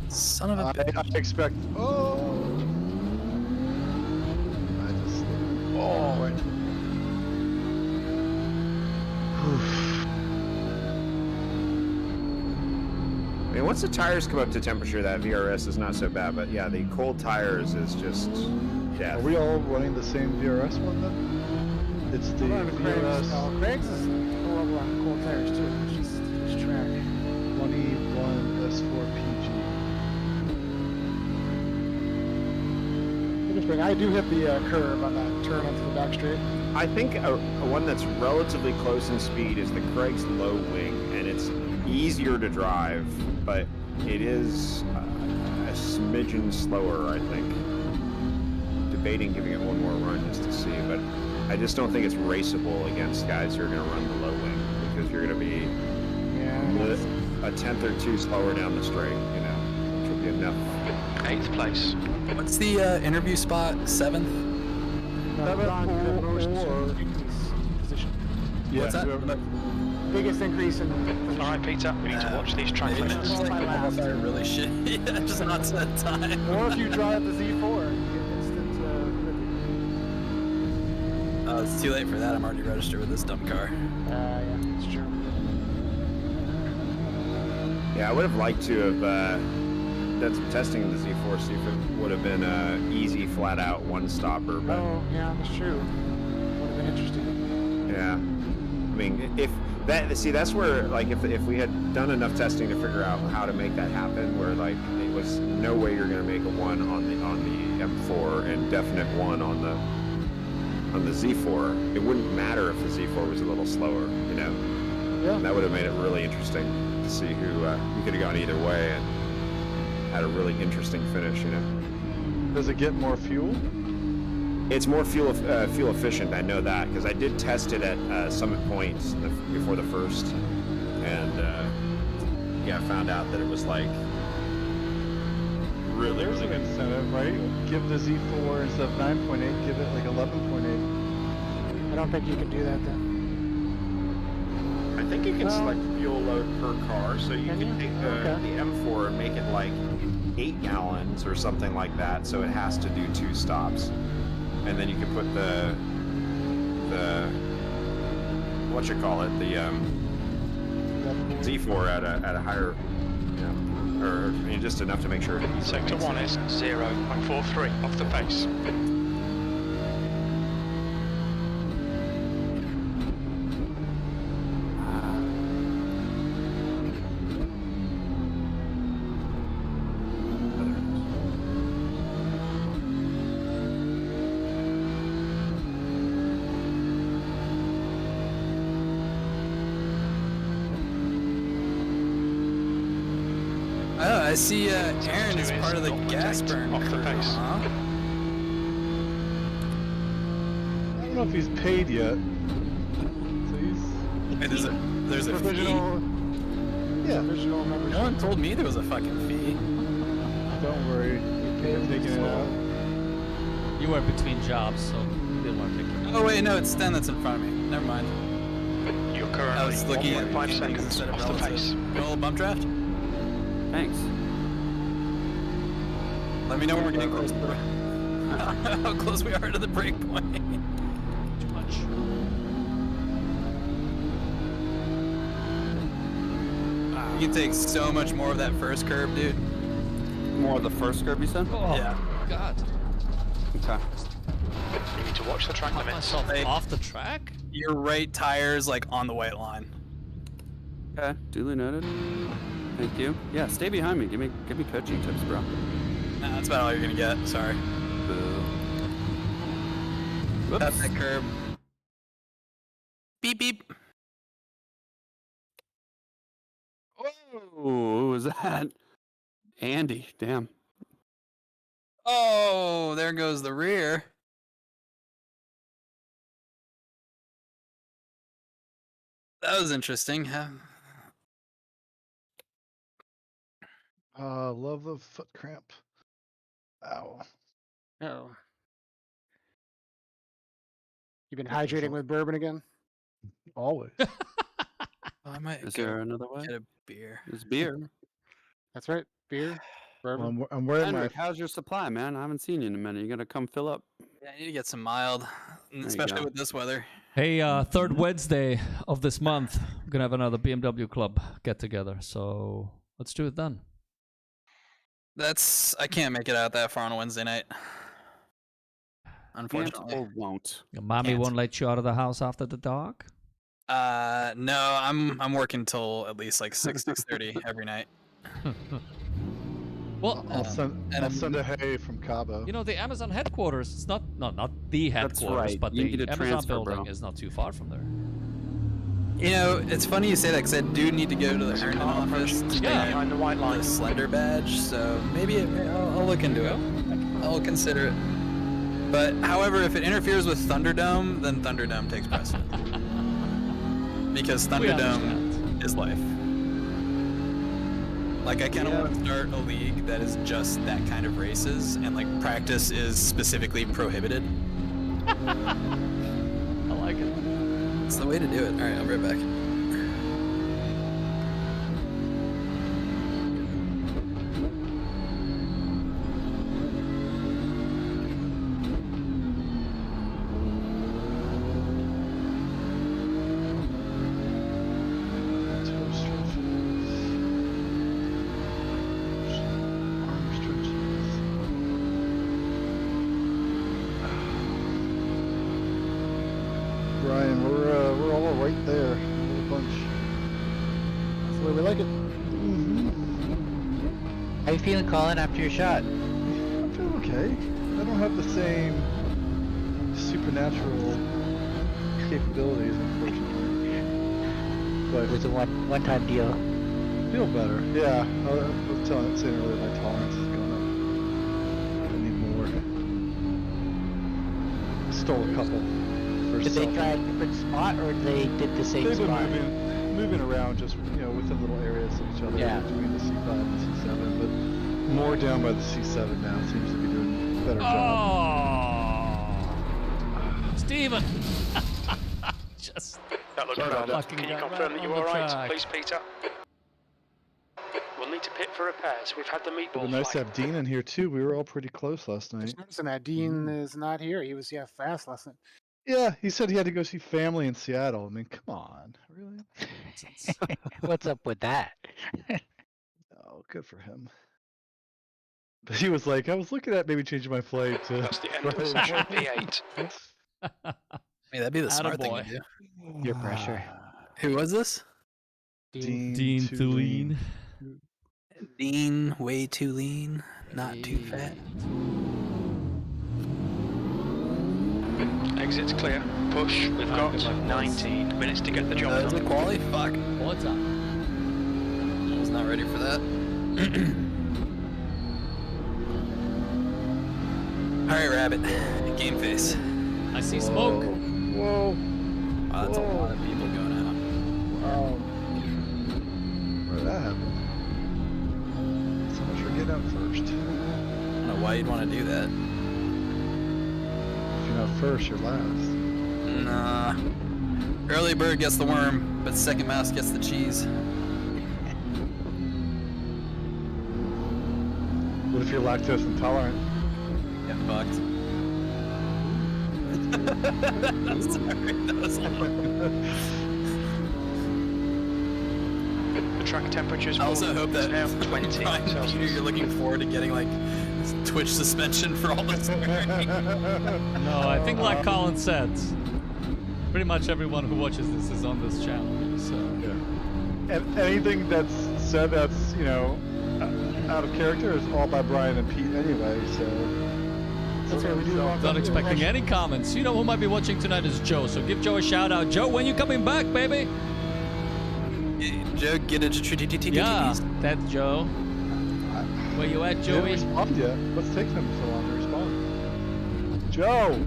Son of a bitch. I expect. Oh. I just. Oh. Right. I mean, once the tires come up to temperature, that VRS is not so bad. But yeah, the cold tires is just death. Are we all running the same VRS one then? It's the Hold on, Craig's. VRS Oh, Craig's is horrible on cold tires too. It's just track. 21 S4 Interesting. I do hit the curve on that turn onto the back straight. I think a one that's relatively close in speed is the Craig's low wing, and it's easier to drive, but it is a smidgen slower, I think. Debating giving it one more run just to see, but I just don't think it's raceable against guys who are going to run the low wing, because you're going to be Yeah. a tenth or two slower down the straight, you know, which will be enough. 8th place. What's the interview spot? 7th? No, on the most or- increase position. Yeah, What's that? whoever- Biggest increase in. All right, Peter. We need to watch these track It's limits. just like My last. are really shit. Yeah, just not to that time. Or if you drive the Z4, you get instant liberty. Oh, it's too late for that. I'm already registered with this dumb car. Yeah, it's true. Yeah, I would have liked to have done some testing in the Z4, see if it would have been a easy, flat-out one-stopper. But Oh, yeah, that's true. Would have been interesting. yeah, I mean, if that that's where like if we had done enough testing to figure out how to make that happen, where like it was no way you're gonna make a one on the M4 and definite one on the Z4, it wouldn't matter if the Z4 was a little slower, you know. Yeah. That would have made it really interesting to see who could have gone either way and had a really interesting finish, you know. Does it get more fuel? It's more fuel efficient. I know that because I did test it at Summit Point before the first, and yeah, I found out that it was like really, There's really an good. incentive, right? Give the Z4 instead of 9.8, give it like 11.8. I don't think you can do that then. I think you can Well- select fuel load per car, so you Can can you? take Okay. the M4 and make it like 8 gallons or something like that, so it has to do 2 stops, and then you can put the what you call it, the Z4 at a higher, you know, or I mean, just enough to make sure it easily Sector makes 1 is 0.43 off the pace. Oh, I see Aaron is part of the gas burn off the crew, pace. huh? I don't know if he's paid yet. So he's Wait, there's a fee? Provisional, yeah. provisional No membership. one told me there was a fucking fee. Don't worry, they're taking it out. You were between jobs, so they weren't taking it. Oh wait, no, it's Sten that's in front of me. Never mind. You're I currently was looking at 1.5 things seconds instead of off the pace. relative. You want a little bump draft? Thanks. Let me know when we're getting close to the how close we are to the break point. Too much. You can take so much more of that first curb, dude. More of the first curb, you said? Oh, Yeah. God. Okay. You need to watch the track Got limits. myself Hey. off the track? Your right tire's like on the white line. Okay, duly noted. Thank you. Yeah, stay behind me. Give me coaching tips, bro. Nah, that's about all you're gonna get. Sorry. Boo. That's that curb. Beep beep. Whoa, who was that? Andy, damn. Oh, there goes the rear. That was interesting. Love the foot cramp. Ow. Oh. You been hydrating with bourbon again? Always. Oh, I might Is go there another way? get a beer. There's beer. That's right. Beer, Well, bourbon. I'm wearing my. Henrik, how's your supply, man? I haven't seen you in a minute. You gonna come fill up? Yeah, I need to get some mild, you especially go. with this weather. Hey, third Wednesday of this month, we're gonna have another BMW club get together. So let's do it then. I can't make it out that far on a Wednesday night. Can't Unfortunately. or won't? Your mommy Can't. won't let you out of the house after the dark. No, I'm working till at least like 6:30 every night. Well, I'll send a hay from Cabo. you know, the Amazon headquarters, it's not the That's headquarters, right. but You the need a Amazon transfer, building bro. is not too far from there. You know, it's funny you say that because I do need to go to the Herndon office to Stay get behind the white line. the Slender badge, so maybe I'll look into it. I'll consider it. But however, if it interferes with Thunderdome, then Thunderdome takes precedent. Because We Thunderdome understand. is life. Like I kind of want to start a league that is just that kind of races, and like practice is specifically prohibited. I like it. It's the way to do it. All right, I'll be right back. Toast right there. A little bunch. That's the way we like it. How you feeling, Colin, after your shot? I'm feeling okay. I don't have the same supernatural capabilities, unfortunately. But It was a one-time deal. feel better. Yeah, I was saying earlier, my tolerance is going up. I need more. Stole a couple. For Did they self. try a different spot, or they did the same They've been spot? moving around, just within little areas of each other, Yeah. between the C5 and the C7, but more down by the C7 now. Seems to be doing a better job. Oh, Steven! Just That looks Sorry bad. about that. Can you Fucking confirm right that you're on the alright, track. please, Peter? We'll need to pit for repairs. We've had the It meatball would be nice to flight. have Dean in here too. We were all pretty close last night. Just noticing that Dean is not here. He was fast last night. Yeah, he said he had to go see family in Seattle. I mean, come on, really? What's up with that? Oh, good for him. But he was like, I was looking at maybe changing my flight to. That's the end of the session, P8. Hey, that'd be the smart thing to Attaboy. do. Peer pressure. Who was this? Dean Thulin. Lean, way too lean, not too fat. Exit's clear. Push. We've got good luck, boys. 19 minutes to get the job Is it done. quali? Fuck. What's up? I was not ready for that. Alright, Rabbit. Game face. I see smoke. Whoa. Wow, that's a lot of people going out. Wow. Where did that happen? So much for getting out first. I don't know why you'd want to do that. If you're not first, you're last. Nah. Early bird gets the worm, but second mouse gets the cheese. What if you're lactose intolerant? Get fucked. Sorry, that was The track temperature's I also hope that now 20 Brian, Celsius. you're looking forward to getting like Twitch suspension for all this swearing. No, I think like Colin said, pretty much everyone who watches this is on this channel. So And anything that's said that's, out of character is all by Brian and Pete anyway, so. That's what we do. not expecting any comments. You know who might be watching tonight is Joe. So give Joe a shout out. Joe, when you coming back, baby? Joe, get it. Yeah, that's Joe. Where you at, He didn't Joey? respond yet. What's taking him so long to respond? Joe!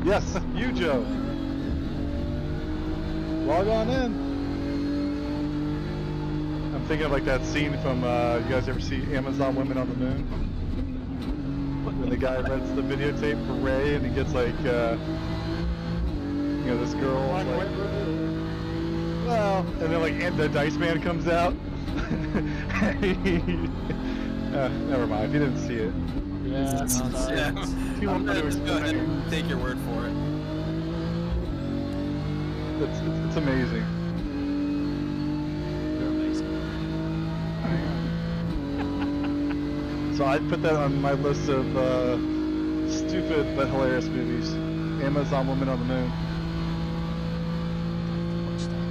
Yes, you, Joe. Log on in. I'm thinking of like that scene from, you guys ever see Amazon Women on the Moon? When the guy rents the videotape for Ray and he gets like, this girl. Like, well, and then and the Dice Man comes out. Never mind, if you didn't see it. Yeah, Yeah. I'm gonna just go ahead and take your word for it. It's amazing. You're amazing. So I'd put that on my list of stupid but hilarious movies. Amazon Woman on the Moon.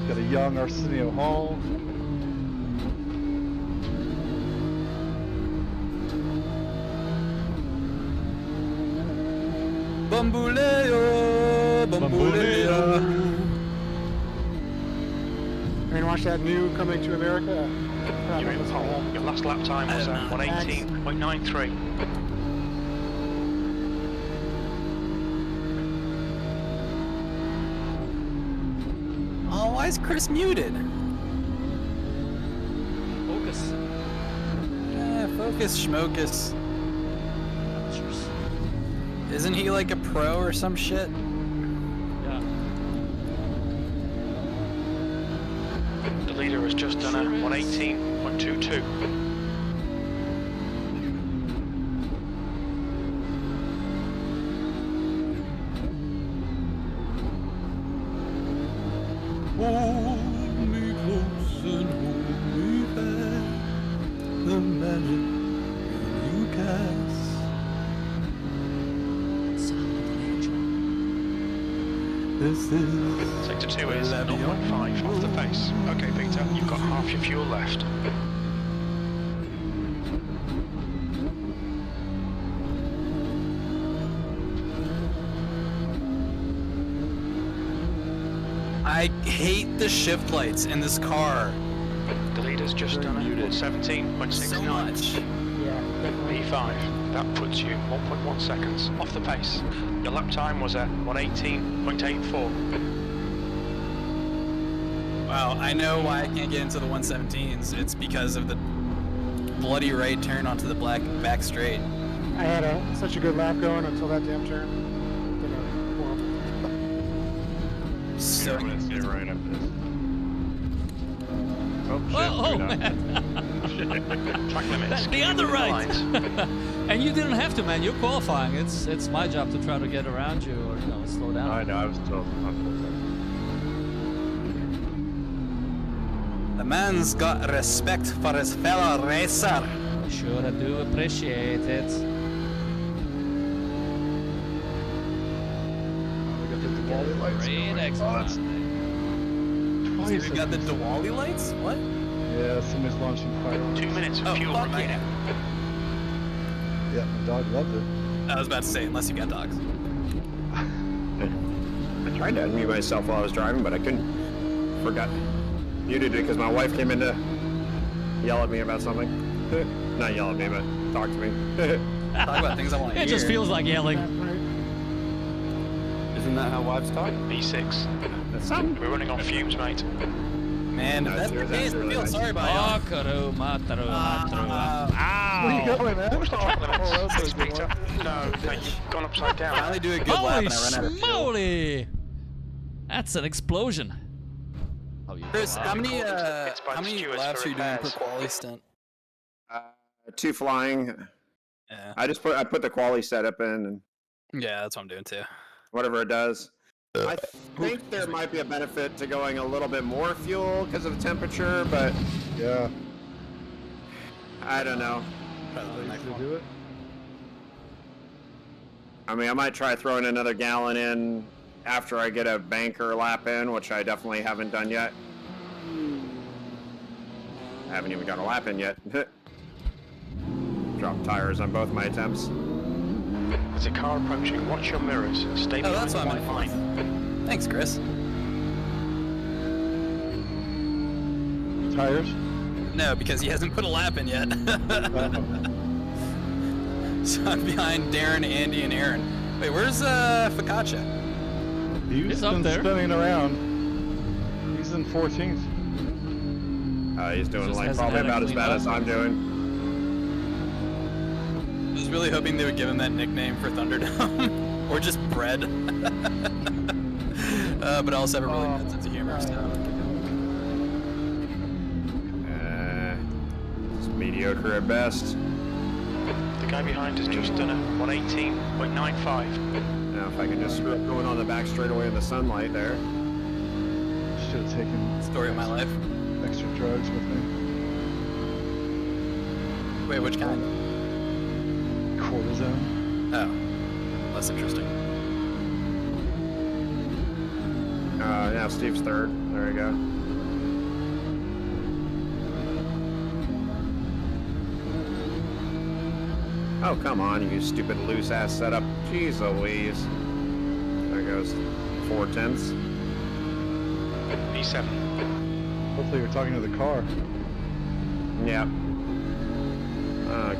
Got a young Arsenio Hall. Bambuleo, bambuleo. I mean, watch that new Coming to America. You're in pole. Your last lap time was 118.93. Oh, why is Chris muted? Focus. Yeah, focus, schmocus. Isn't he like a pro or some shit? Yeah. The leader has just done a 118.22. Hold me close and hold me fast. The magic you cast. This is. Sector 2 is 0.5 off the pace. Okay, Peter, you've got half your fuel left. I hate the shift lights in this car The leader's just done it. 17.69. so much. Yeah, definitely. P5. That puts you 1.1 seconds off the pace. Your lap time was at 118.84. Wow, I know why I can't get into the 117s. It's because of the bloody right turn onto the back straight. I had such a good lap going until that damn turn. Then horrible. So I'm gonna stay right up this. Oh, shit. Oh, we're done. man. Track limits. That's the Keep other within right. lines. And you didn't have to, man. You're qualifying. It's my job to try to get around you or slow down. I know, I was still on full second. the man's got respect for his fellow racer. Sure, I do appreciate it. We got the Diwali lights Great going. excellent. Twice. We got the Diwali lights? What? Yeah, somebody's launching fireworks. 2 minutes of Oh, fuel fuck remaining. Yeah, my dog loved it. I was about to say, unless you got dogs. I tried to unmute myself while I was driving, but I couldn't. Forgot. Muted it because my wife came in to yell at me about something. Not yell at me, but talk to me. Talk about things I want to hear. It just feels like yelling. Isn't that how wives talk? B6. That's something. We're running on fumes, mate. Man, if No, that's the seriously, case, that's I really feel nice. sorry about you. Makaru, mataru, mataru. Where you Ow! going, man? Push the track limits. Oh, that was Thanks, a good Peter. one. No, you've gone upside I down. only do a good lap Holy and I run out of fuel. smoly! That's an explosion. Oh, you Chris, how many According to the pits by the stewards laps for are you doing per repairs. quali stint? 2 flying. Yeah. I put the quali setup in and Yeah, that's what I'm doing too. whatever it does. I think there might be a benefit to going a little bit more fuel because of the temperature, but Yeah. I don't know. To do it. I mean, I might try throwing another gallon in after I get a banker lap in, which I definitely haven't done yet. I haven't even got a lap in yet. Drop tires on both my attempts. There's a car approaching. Watch your mirrors. Stay Oh, behind that's the what I'm white line. in. Thanks, Chris. Tires? No, because he hasn't put a lap in yet. So I'm behind Darren, Andy, and Aaron. Wait, where's Focaccia? He's It's up been there. spinning around. He's in 14th. He's doing Just like hasn't probably had a about as clean bad lap. as I'm doing. I was really hoping they would give him that nickname for Thunderdome, or just Bread. But I also have a really bad sense of humor, so. It's mediocre at best. The guy behind has just done it. 118.95. Now, if I can just screw up going on the back straightaway in the sunlight there. Should have taken Story of my life. extra drugs with me. Wait, which kind? Cortisone. Oh, that's interesting. Yeah, Steve's third. There you go. Oh, come on, you stupid loose-ass setup. Jeez Louise. There goes 4/10. B7. Hopefully you're talking to the car. Yep.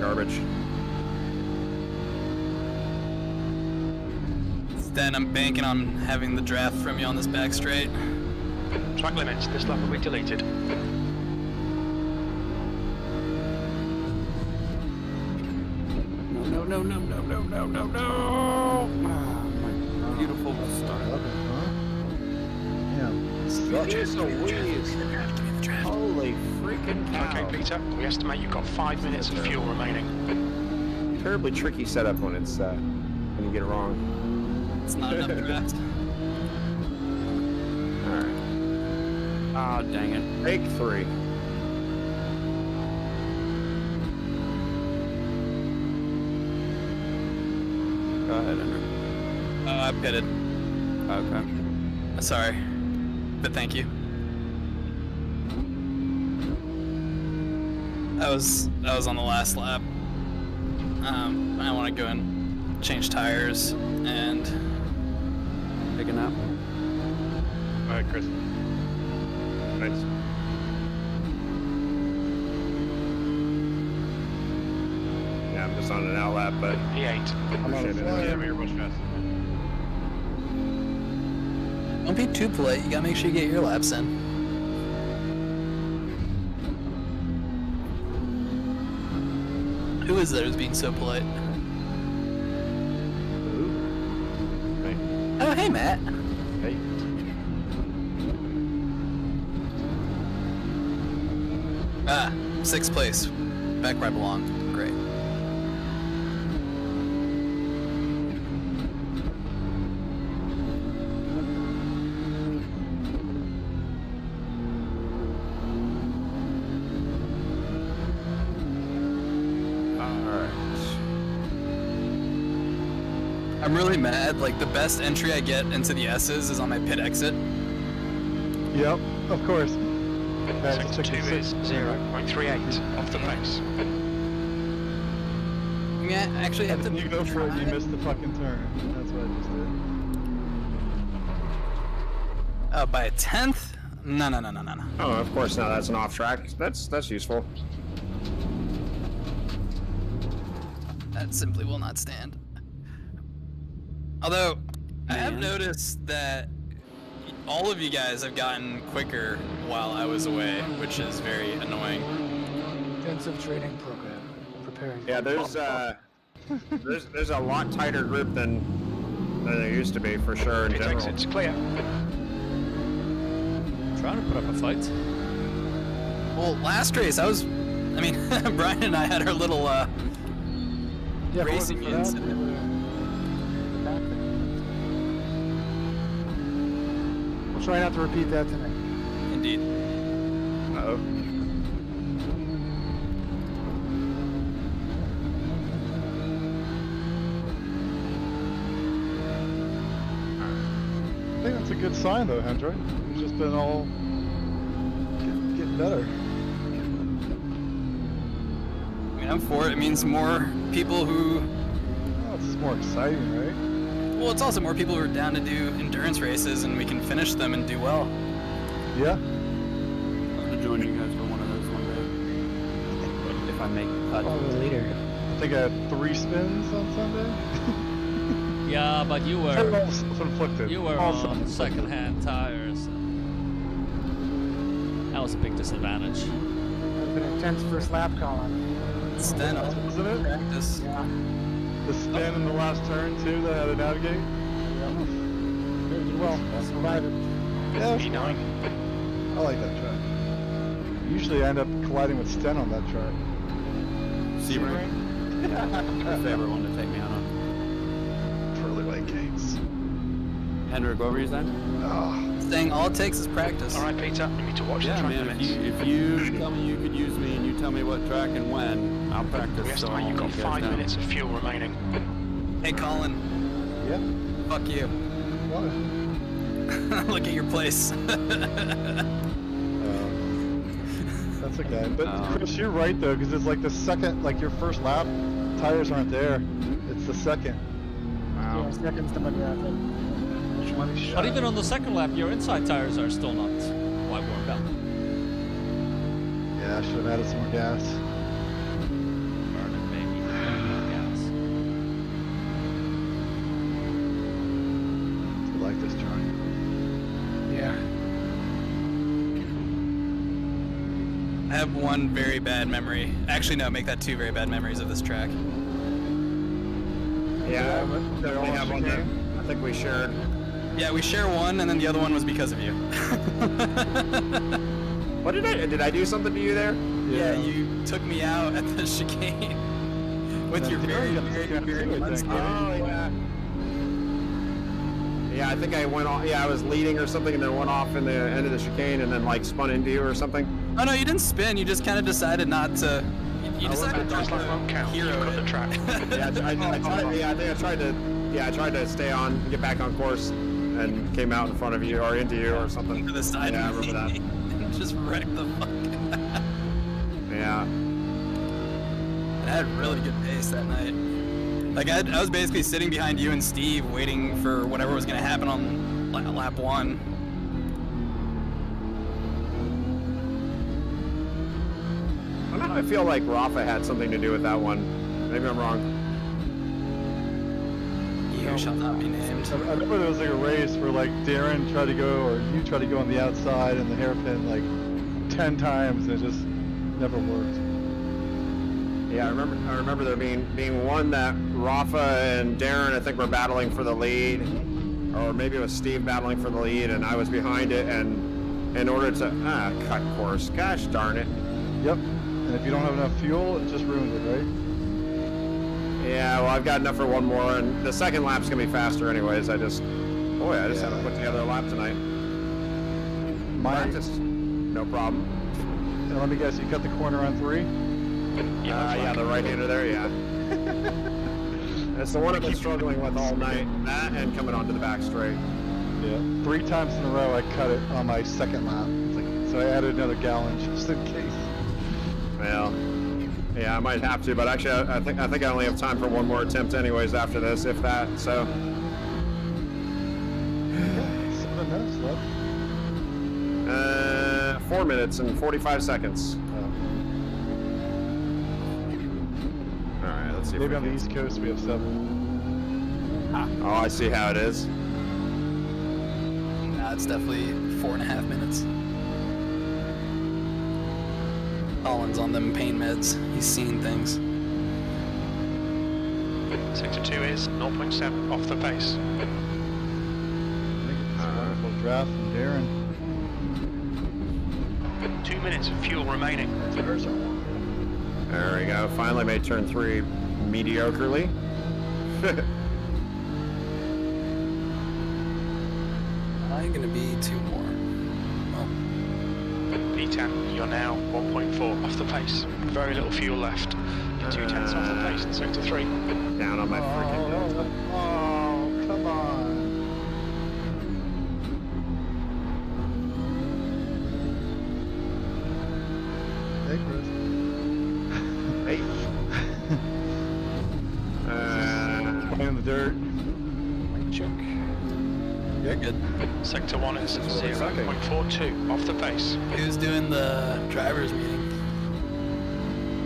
Garbage. Then I'm banking on having the draft from you on this back straight. Track limits. This lap will be deleted. No. My beautiful start. Love it, huh? Yeah. Jeez Louise. Holy freaking cow. Okay, Peter. We estimate you've got 5 minutes of fuel remaining. Terribly tricky setup when it's when you get it wrong. It's not enough draft. Alright. Ah, dang it. Take 3. Go ahead, Andrew. I pitted. Okay. Sorry, but thank you. I was on the last lap. I want to go and change tires and Take a nap. All right, Chris. Nice. Yeah, I'm just on an out lap, but P8. I'm on a fly. Yeah, you're much faster. don't be too polite. You gotta make sure you get your laps in. Who is that who's being so polite? Oh, hey, Matt. Hey. Ah, 6th place. Back where I belong. Great. I'm really mad. Like, the best entry I get into the S's is on my pit exit. Yep, of course. Sector 2 is 0.38 off the pace. Yeah, I actually have to. You go for it, you missed the fucking turn. That's what I just did. Oh, by a 10th? No. Oh, of course now that's an off track. That's useful. That simply will not stand. Although, I have Man. noticed that all of you guys have gotten quicker while I was away, which is very annoying. Intensive training program. Preparing. Yeah, there's a lot tighter group than there used to be for sure in Pit general. exit's clear. Trying to put up a fight. Well, last race, Brian and I had our little, Yeah, if it racing wasn't for that, incident. we would've been back there. We'll try not to repeat that tonight. Indeed. Uh-oh. I think that's a good sign though, Hendra. You've just been all getting better. I mean, I'm for it. It means more people who. Oh, it's more exciting, right? Well, it's also more people who are down to do endurance races, and we can finish them and do well. Yeah. I'd love to join you guys for one of those one day. If I make the cut. Follow the leader. I think I had 3 spins on Sunday. Yeah, but you They're were all self-inflicted. you were All on self-inflicted. second-hand tires. That was a big disadvantage. That would have been a tense first lap, Colin. Stand up. Wasn't it? Practice. Yeah. The spin in the last turn too that I had to navigate. Did well. Survived it. Yeah, it was P9. fun. I like that track. Usually I end up colliding with Sten on that track. Sebring? My favorite one to take me out on. Pearly White Gates. Hendrik, what were you saying? Oh, Saying all it takes is practice. Alright, Peter, you need to watch the Yeah, track man, limits. if you tell me you could use me and you tell me what track and when, I'll practice. We so I estimate you've won't got let you guys 5 down. minutes of fuel remaining. Hey, Colin. yeah. Fuck you. Why? Look at your place. That's okay. But Chris, you're right though, because it's like the second, like your first lap, tires aren't there. It's the second. Yeah, seconds to McGrath. But even on the second lap, your inside tires are still not quite warmed up. Yeah, I should have added some more gas. Burn it, baby. Gas. I like this track. Yeah. I have one very bad memory. Actually, no, make that 2 very bad memories of this track. Yeah, They're all definitely have one that chicane. I think we shared. Yeah, we share one, and then the other one was because of you. What did I do something to you there? Yeah, you took me out at the chicane with your very, very, very Oh, yeah. Yeah, I think I went off. Yeah, I was leading or something, and then went off in the end of the chicane, and then like spun into you or something. Oh no, you didn't spin. You just kind of decided not to. You decided That not won't to count. You've hero got the it. track. Yeah, I tried to stay on, get back on course. and came out in front of you or into you or something. To the side. Yeah, I remember that. Just wrecked the fuck. Yeah. I had really good pace that night. Like I was basically sitting behind you and Steve, waiting for whatever was gonna happen on lap 1. I don't know, I feel like Rafa had something to do with that one. Maybe I'm wrong. You shall not be named. I remember there was like a race where like Darren tried to go, or you tried to go on the outside and the hairpin like 10 times and it just never worked. Yeah, I remember there being one that Rafa and Darren, I think, were battling for the lead, or maybe it was Steve battling for the lead, and I was behind it, and in order to cut course, gosh darn it. Yep. And if you don't have enough fuel, it just ruins it, right? Yeah, well, I've got enough for one more, and the second lap's gonna be faster anyways. I just haven't put together a lap tonight. Practice, no problem. And let me guess, you cut the corner on 3? Yeah, the right-hander there, yeah. That's the one I've been struggling with all night. That and coming onto the back straight. Yeah. 3 times in a row I cut it on my second lap. It's like, so I added another gallon just in case. Well, yeah, I might have to, but actually I think I only have time for one more attempt anyways after this, if that, so. 7 minutes left. 4 minutes and 45 seconds. Alright, let's see. Maybe on the East Coast we have 7. Oh, I see how it is. Nah, it's definitely 4.5 minutes. Colin's on them pain meds. He's seen things. Sector 2 is 0.7 off the pace. I think it's a wonderful draft from Darren. 2 minutes of fuel remaining. There we go. Finally made turn 3 mediocrely. I'm gonna be 2 more. Oh. P10, you're now 1.4 off the pace. Very little fuel left. You're 2/10 off the pace in sector 3. Down on my freaking delta. Oh, come on. Hey, Chris. Hey. Playing in the dirt. Check. You're good. Sector 1 is really sucking. 0.42 off the pace. Who's doing the driver's meeting?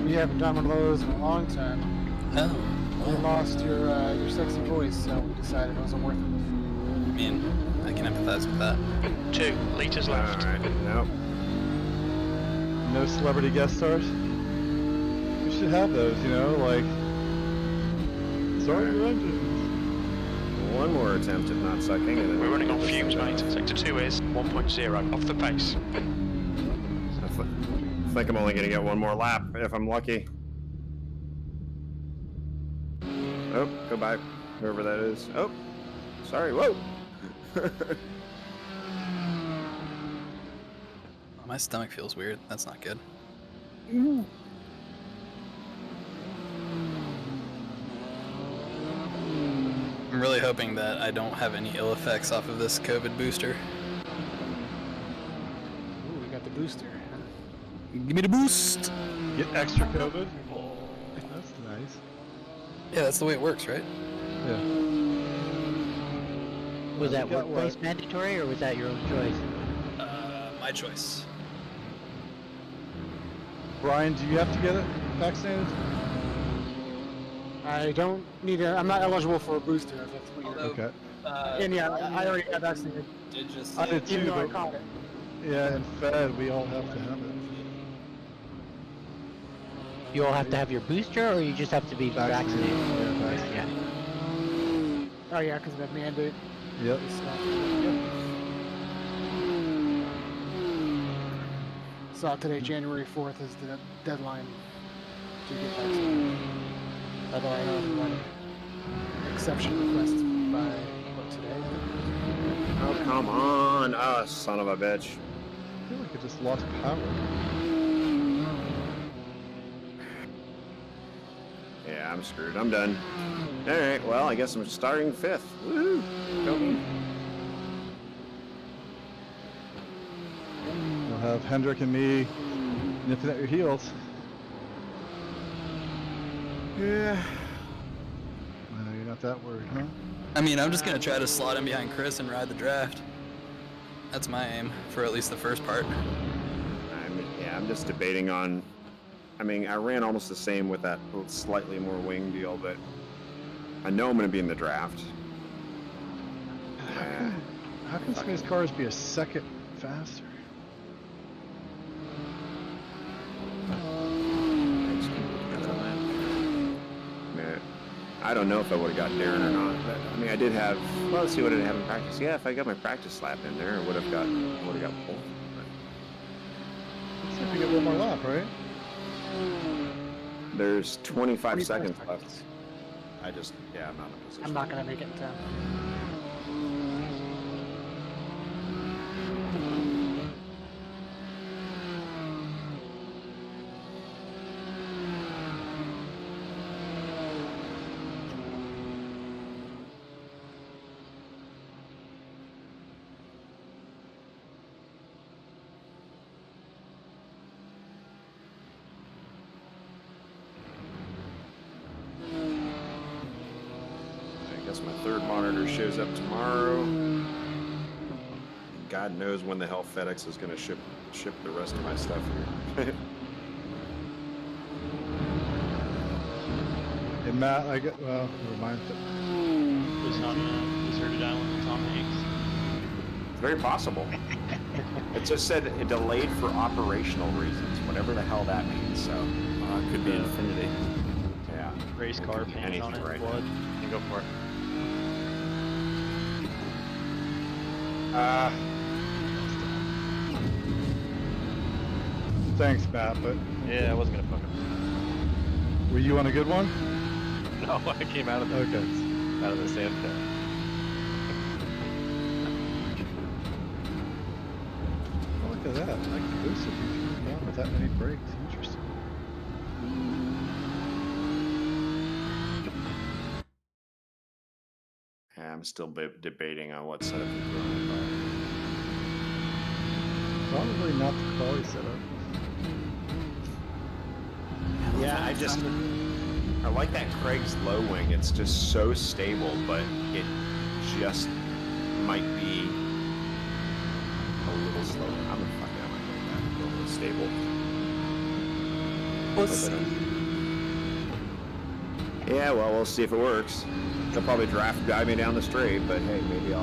We haven't done one of those in a long time. Oh. You lost your sexy voice, so we decided it wasn't worth it. I mean, I can empathize with that. 2 litres left. Alright, nope. No celebrity guest stars? We should have those, you know, like... Sorry, your engines. One more attempt at not sucking. And then We're running on fumes, mate. Sector 2 is 1.0 off the pace. I think I'm only going to get one more lap if I'm lucky. Oh, goodbye, whoever that is. Oh, sorry, whoa! My stomach feels weird. That's not good. I'm really hoping that I don't have any ill effects off of this COVID booster. Ooh, we got the booster. Give me the boost! Get extra COVID? That's nice. Yeah, that's the way it works, right? Yeah. Was that You got workplace what? mandatory or was that your own choice? My choice. Brian, do you have to get it vaccinated? I don't need a. I'm not eligible for a booster. If that's what you're. Okay. And yeah, I already got vaccinated. Did just I did Even too, though I but caught it. yeah, in Fed we all have to have it. You all have to have your booster or you just have to be vaccinated? Yeah, vaccinated. Yeah. Oh yeah, because of that mandate. Yep. Saw today, January 4th is the deadline to get vaccinated. Although I know one exception request by what today? Oh, come on! Oh, son of a bitch. I feel like it just lost power. Yeah, I'm screwed. I'm done. Alright, well, I guess I'm starting 5th. Woohoo! Go me. Have Hendrick and me nipping at your heels. Yeah. No, you're not that worried, huh? I mean, I'm just gonna try to slot in behind Chris and ride the draft. That's my aim for at least the first part. I'm just debating on. I mean, I ran almost the same with that slightly more wing deal, but I know I'm going to be in the draft. How can some of these cars be a second faster? I don't know if I would have got Darren or not, but I mean, I did have. Well, let's see what I did have in practice. Yeah, if I got my practice lap in there, I would have got pole. Let's see if we get one more lap, right? There's 25 seconds seconds. left. I'm not in a position. I'm not gonna make it in 10. I guess my third monitor shows up tomorrow. God knows when the hell FedEx is going to ship the rest of my stuff here. Hey Matt, well, never mind. Was on the deserted island with Tom Hanks. It's very possible. It just said it delayed for operational reasons, whatever the hell that means. So It could be Infinity. yeah, Race It car could be painted on it, anything right blood. now. Go for it. Thanks, Matt, but Yeah, I wasn't gonna fucking. were you on a good one? No, I came out of the sand pit. Oh, look at that. I can boost if you turn it on with that many brakes. Interesting. Yeah, I'm still debating on what setup to put on the car. Probably not the quality setup. Yeah, I like that Craig's low wing. It's just so stable, but it just might be a little slow. I'm gonna fuck it. I might go back and go a little stable. Yeah, well, we'll see if it works. They'll probably drive me down the straight, but hey, maybe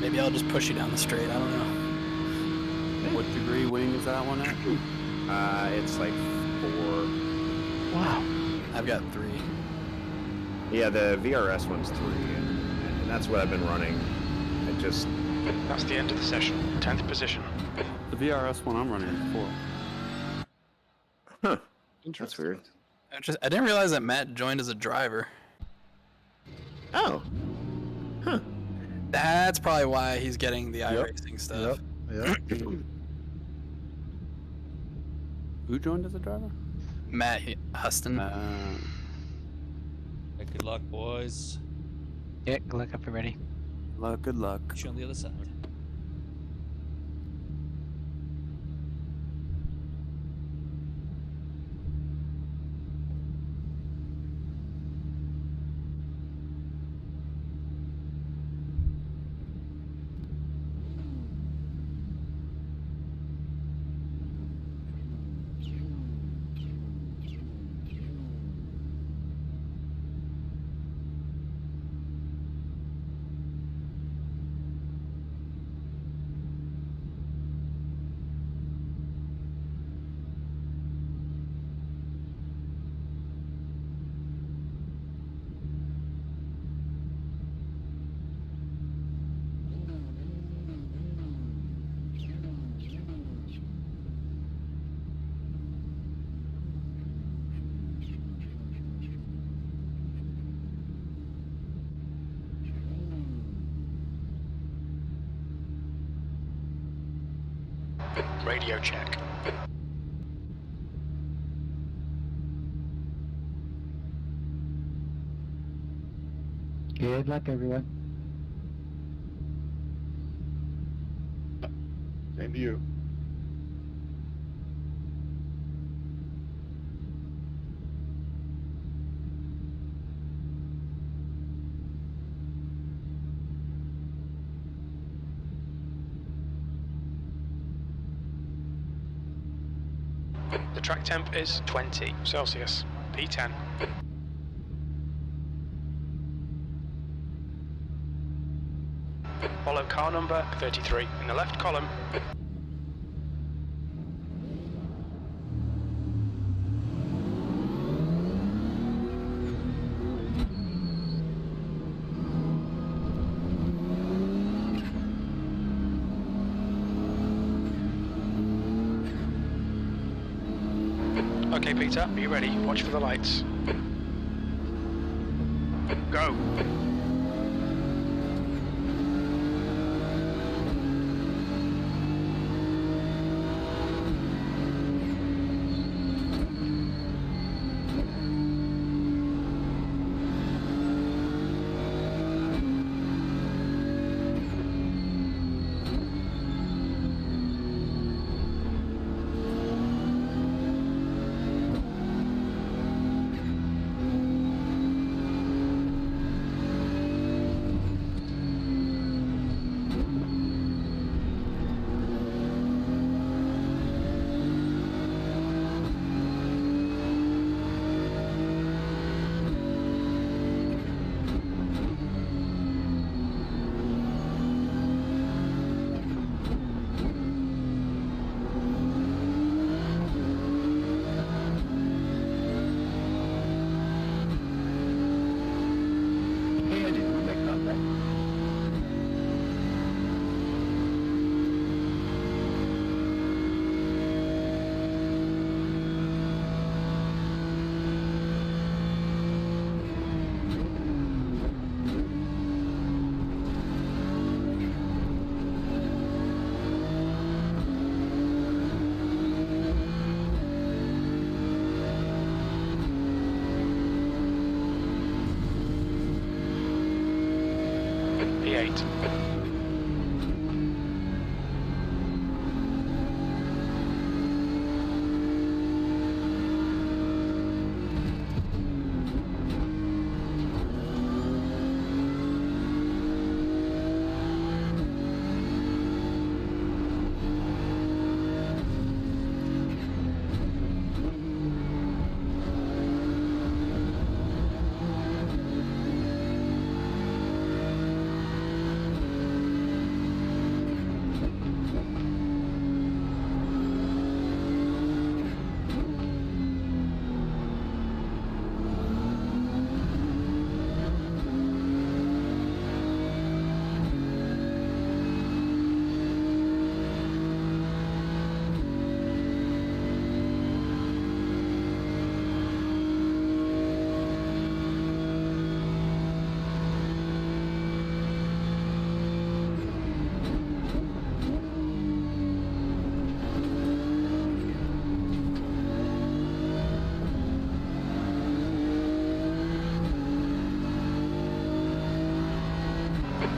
Maybe I'll just push you down the straight. I don't know. What degree wing is that one at? it's like 4. Wow. I've got 3. Yeah, the VRS one's 3, and that's what I've been running. It just That's the end of the session. 10th position. The VRS one I'm running is 4. Huh. That's weird. I didn't realize that Matt joined as a driver. Oh. Huh. That's probably why he's getting the iRacing stuff. Yep. Who joined as a driver? Matt Huston. Hey, good luck, boys. Yeah, good luck up and ready. Good luck. See you on the other side. Radio check. Good luck, everyone. Same to you. The track temp is 20 Celsius, P10. Follow car number 33 in the left column. Okay, Peter, are you ready? Watch for the lights. Go! P8.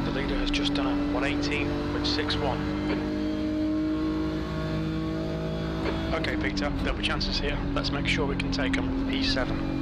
The leader has just done a 118.61. Okay, Peter, there'll be chances here. Let's make sure we can take them. P7.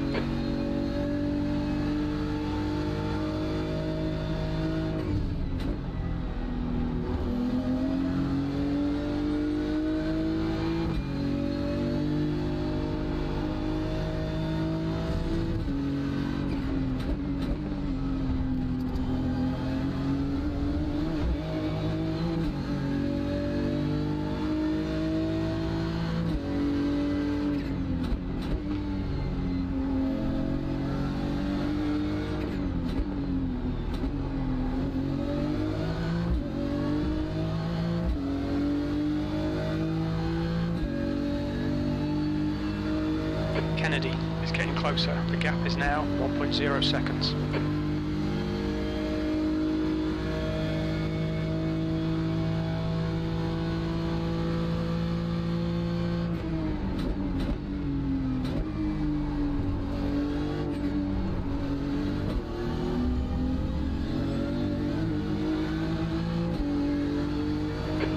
Kennedy is getting closer. The gap is now 1.0 seconds.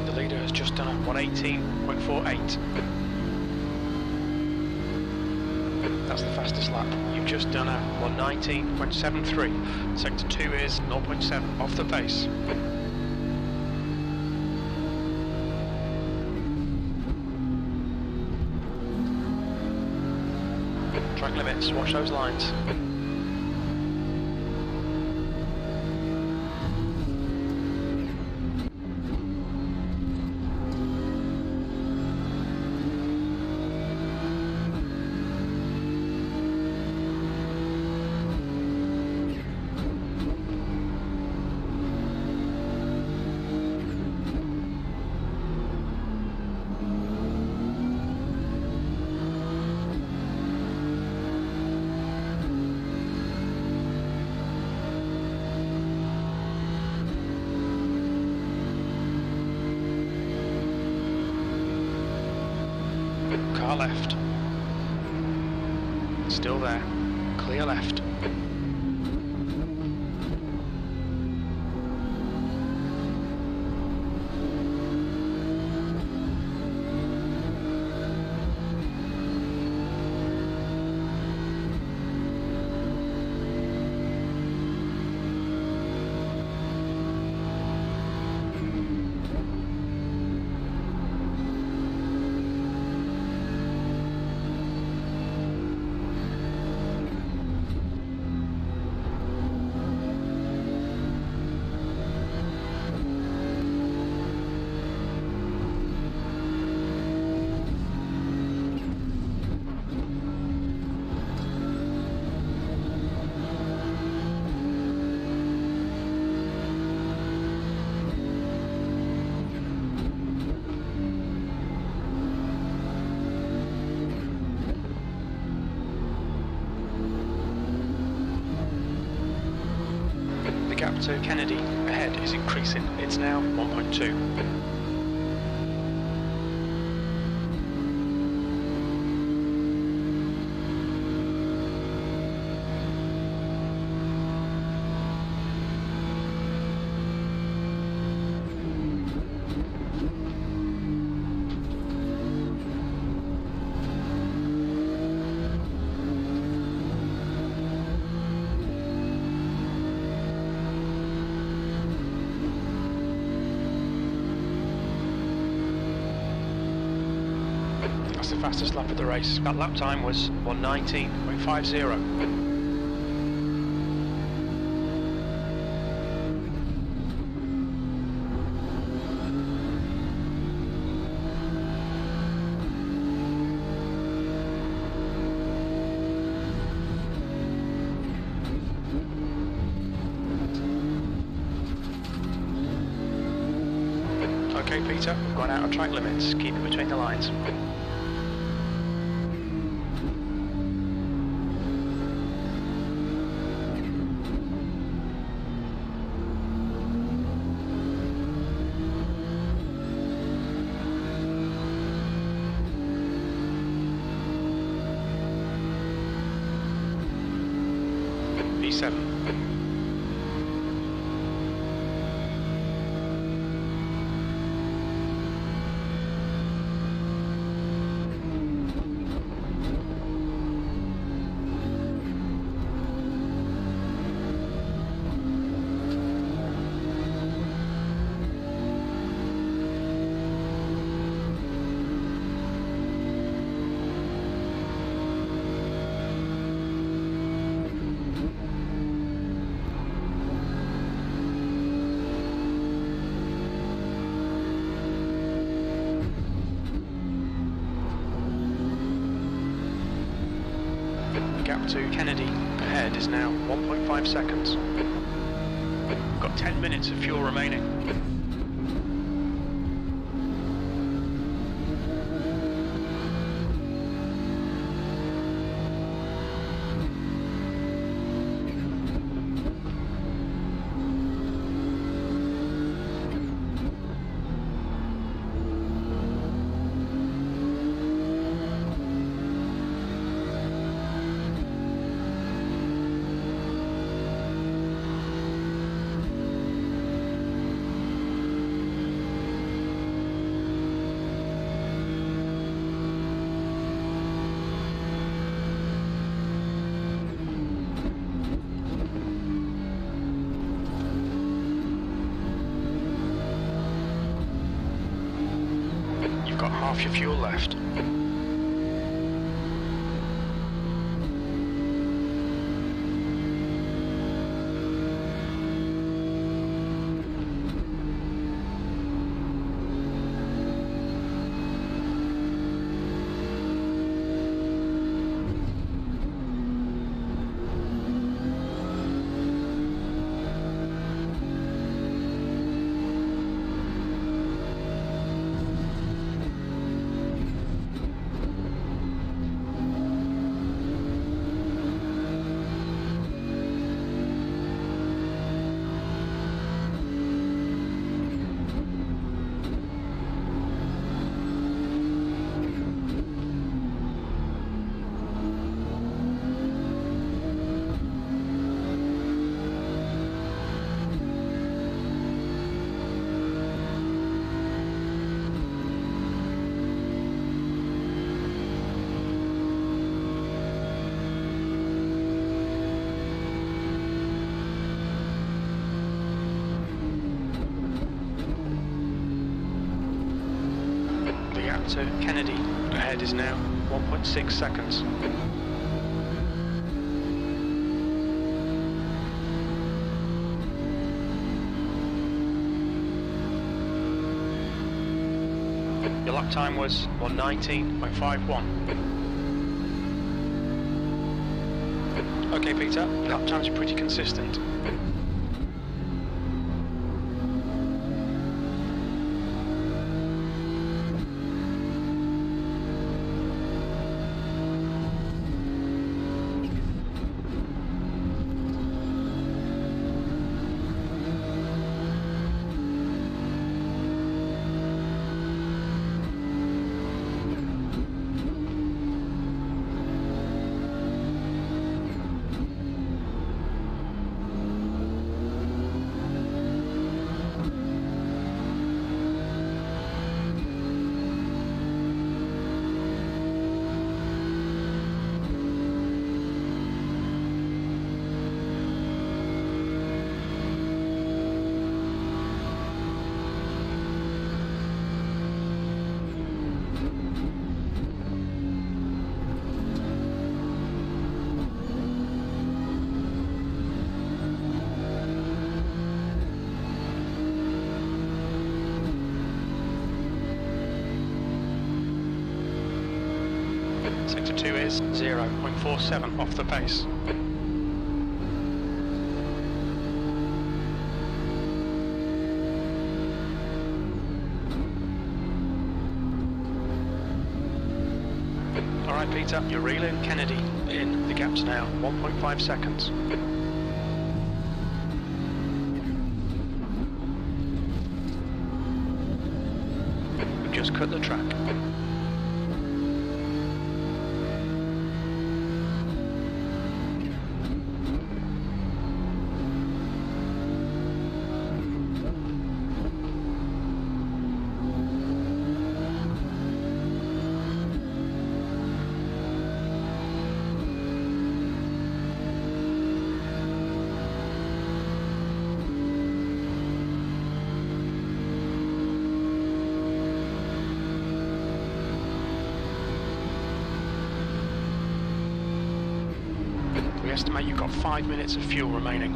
The leader has just done a 118.48. That's the fastest lap. You've just done a 119.73. Sector 2 is 0.7 off the pace. Track limits, watch those lines. Car left. Still there. Clear left. The gap to Kennedy ahead is increasing. It's now 1.2. That's the fastest lap of the race. That lap time was 1:19.50. Okay, Peter, we've gone out of track limits. Keep it between the lines. P7. Gap to Kennedy ahead is now 1.5 seconds. Got 10 minutes of fuel remaining. Got half your fuel left. gap to Kennedy ahead is now 1.6 seconds. Your lap time was 1:19.51. Okay, Peter, your lap times are pretty consistent. Sector 2 is 0.47 off the pace. Alright Peter, you're reeling Kennedy in. The gap's now 1.5 seconds. We've just cut the track. We estimate you've got 5 minutes of fuel remaining.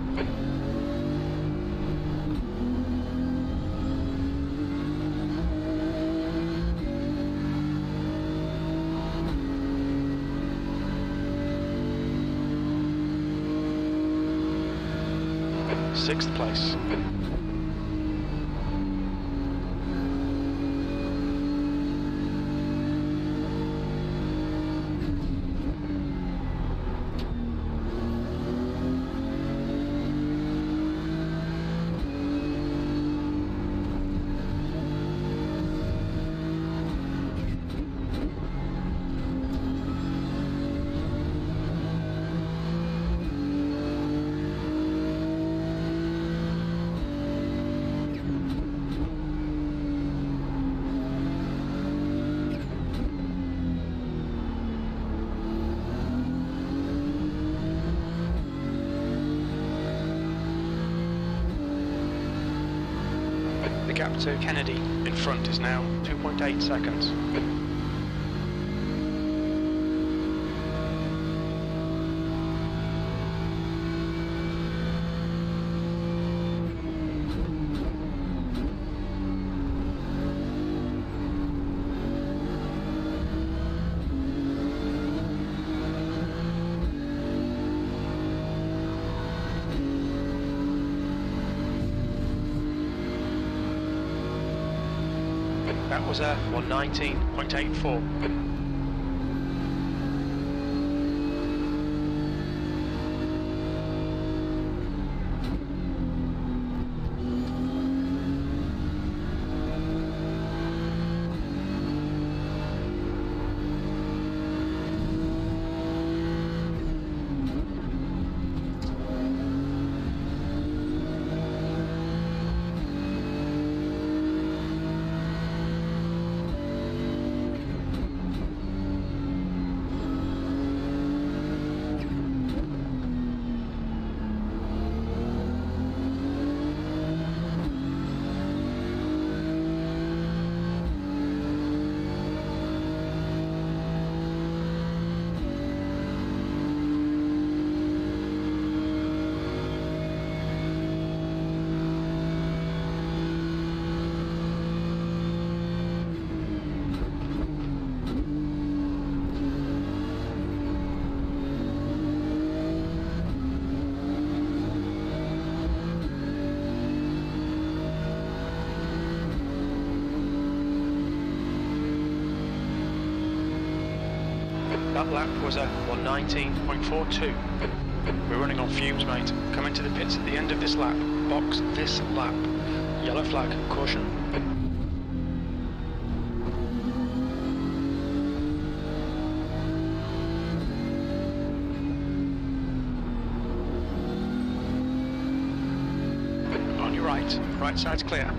Sixth place. The gap to Kennedy in front is now 2.8 seconds. That was a 1:19.84. That lap was a 119.42. We're running on fumes, mate. Come into the pits at the end of this lap. Box this lap. Yellow flag, caution. On your right side's clear.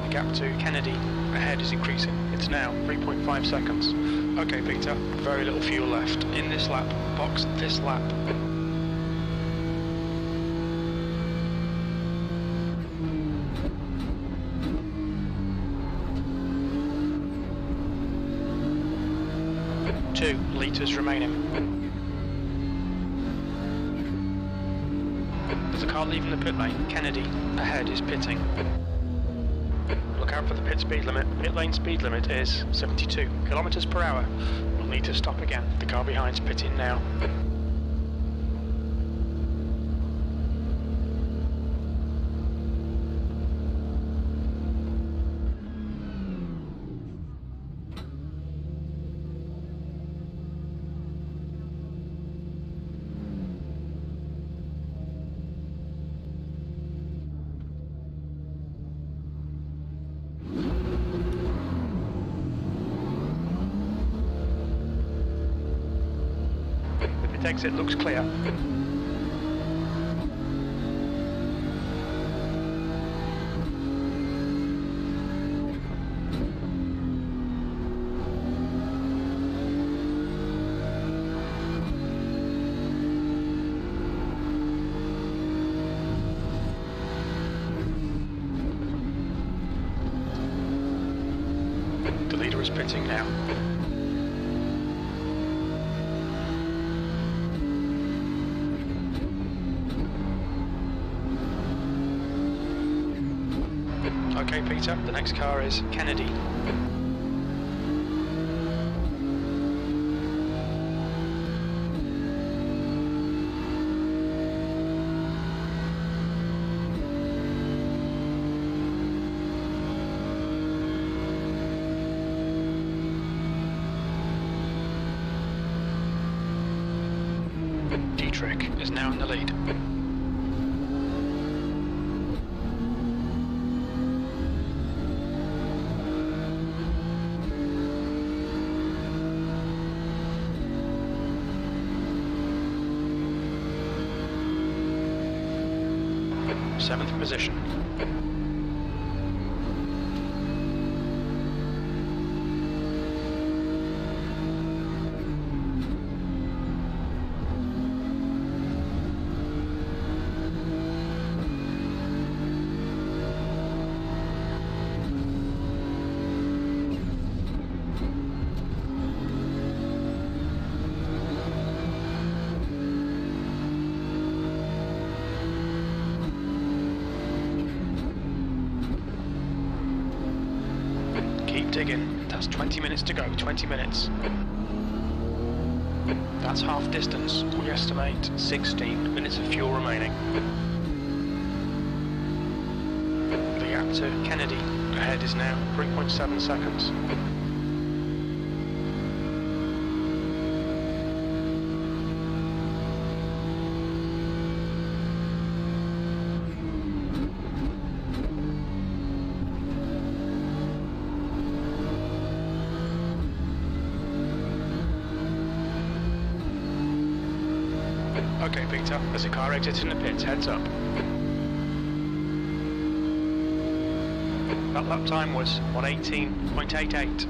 Gap to Kennedy ahead is increasing. It's now 3.5 seconds. Okay, Peter, very little fuel left. In this lap, box this lap. Two litres remaining. There's a car leaving the pit lane. Kennedy ahead is pitting. Look out for the pit speed limit. Pit lane speed limit is 72 kilometers per hour. We'll need to stop again. The car behind's pitting now. Exit looks clear. The leader is pitting now. Okay, Peter, the next car is Kennedy. Dietrich is now in the lead. Seventh position. Digging. That's 20 minutes to go. 20 minutes. That's half distance. We estimate 16 minutes of fuel remaining. The gap to Kennedy ahead is now 3.7 seconds. Okay, Peter, there's a car exiting the pits, heads up. That lap time was 118.88.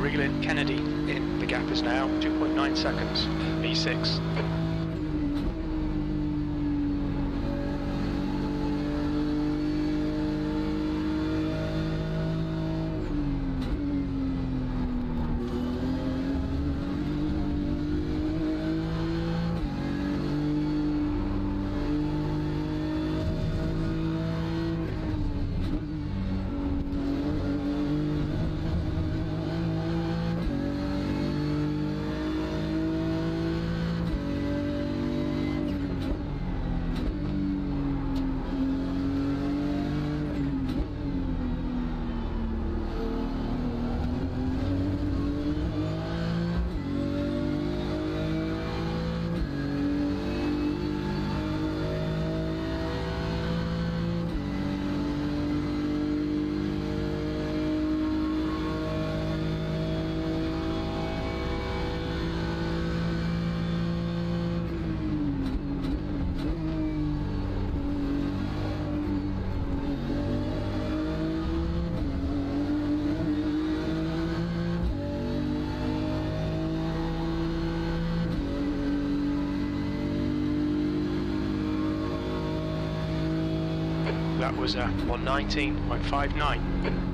Reel in Kennedy in. The gap is now 2.9 seconds. V6. That was 119.59.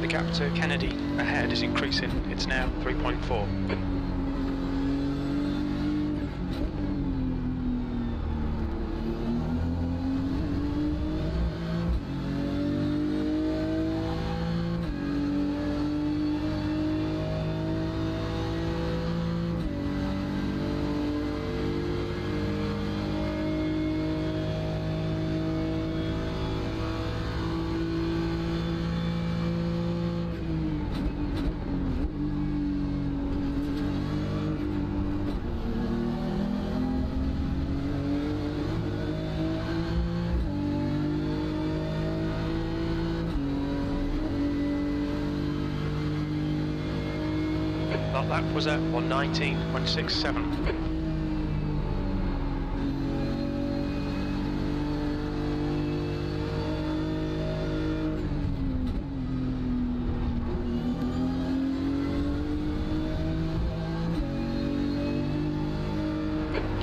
The gap to Kennedy ahead is increasing. It's now 3.4. That lap was at 119.67.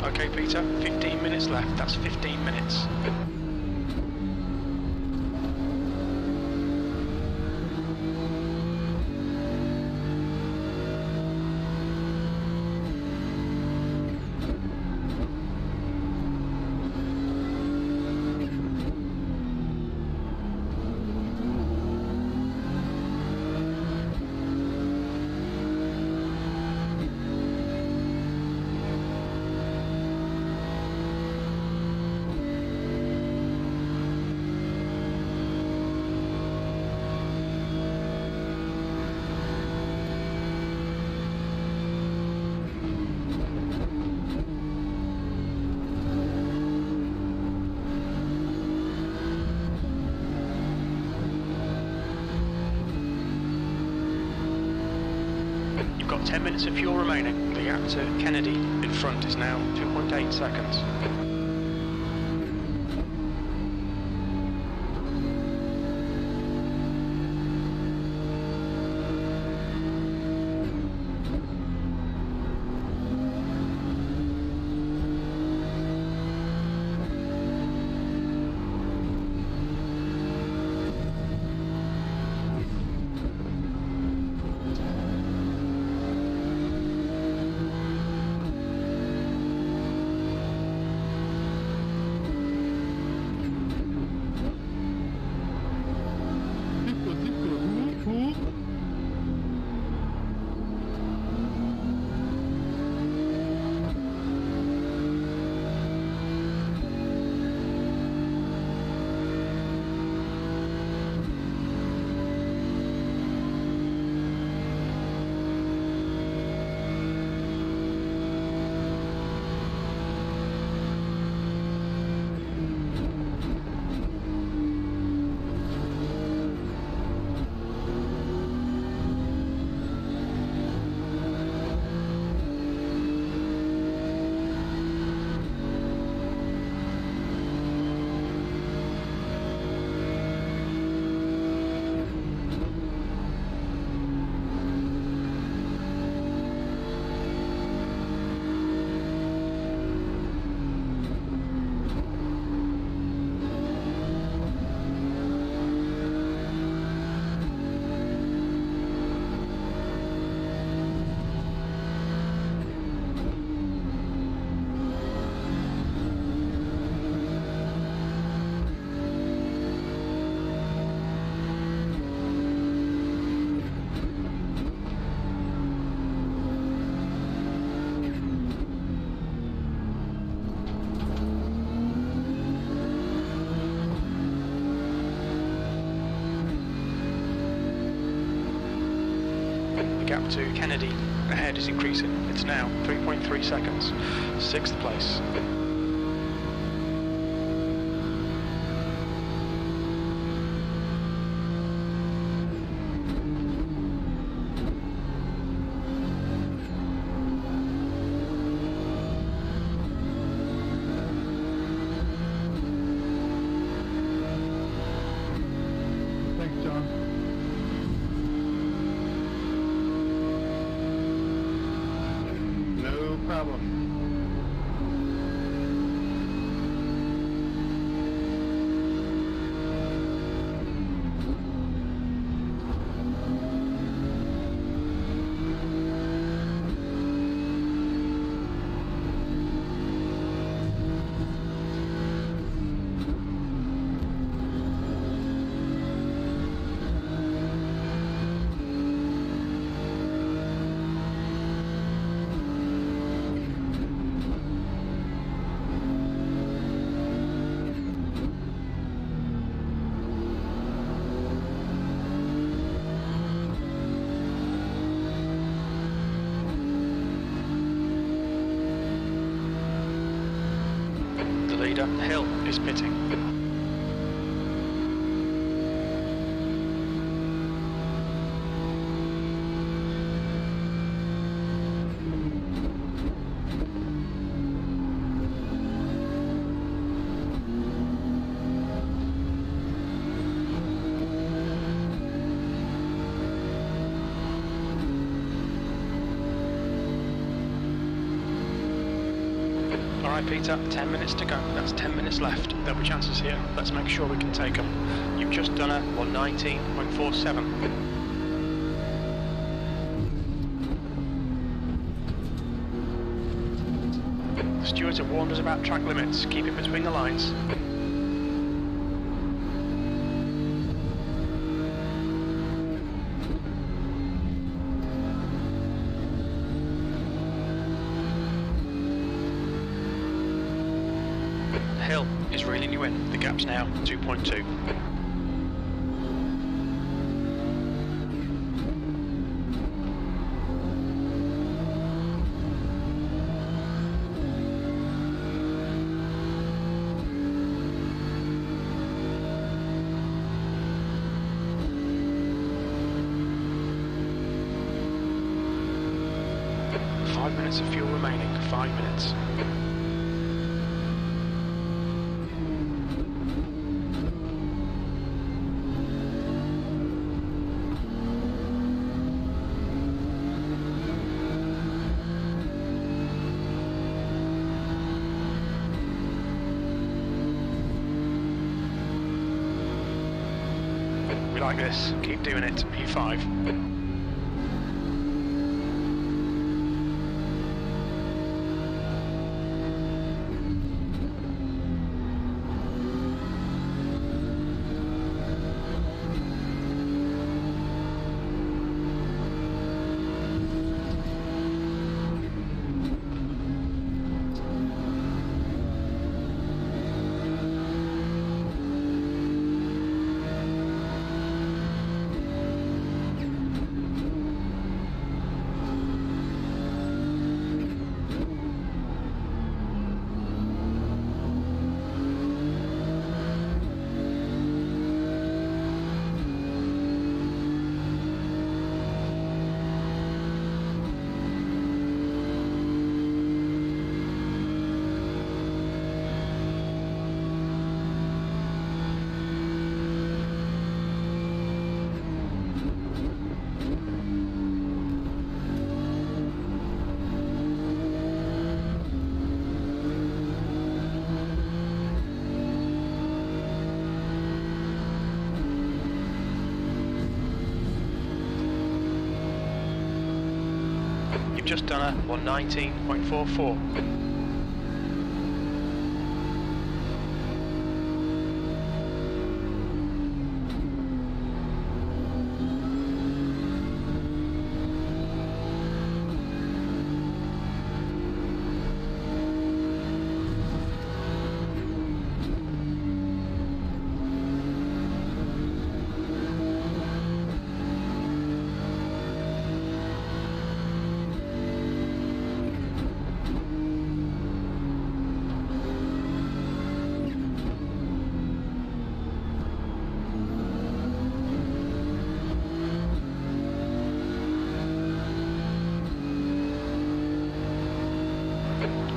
Okay, Peter, 15 minutes left. That's 15 minutes. Got 10 minutes of fuel remaining. The gap to Kennedy in front is now 2.8 seconds. gap to Kennedy ahead is increasing. It's now 3.3 seconds. 6th place. Thanks, John. No problem. The leader, Hill, is pitting. Alright Peter, 10 minutes to go. That's 10 minutes left. There'll be chances here. Let's make sure we can take them. You've just done a 119.47. The stewards have warned us about track limits. Keep it between the lines. Hill is reeling you in. The gap's now 2.2. Five minutes of fuel remaining. 5 minutes. We like this. Keep doing it. P5. You've just done a 119.44.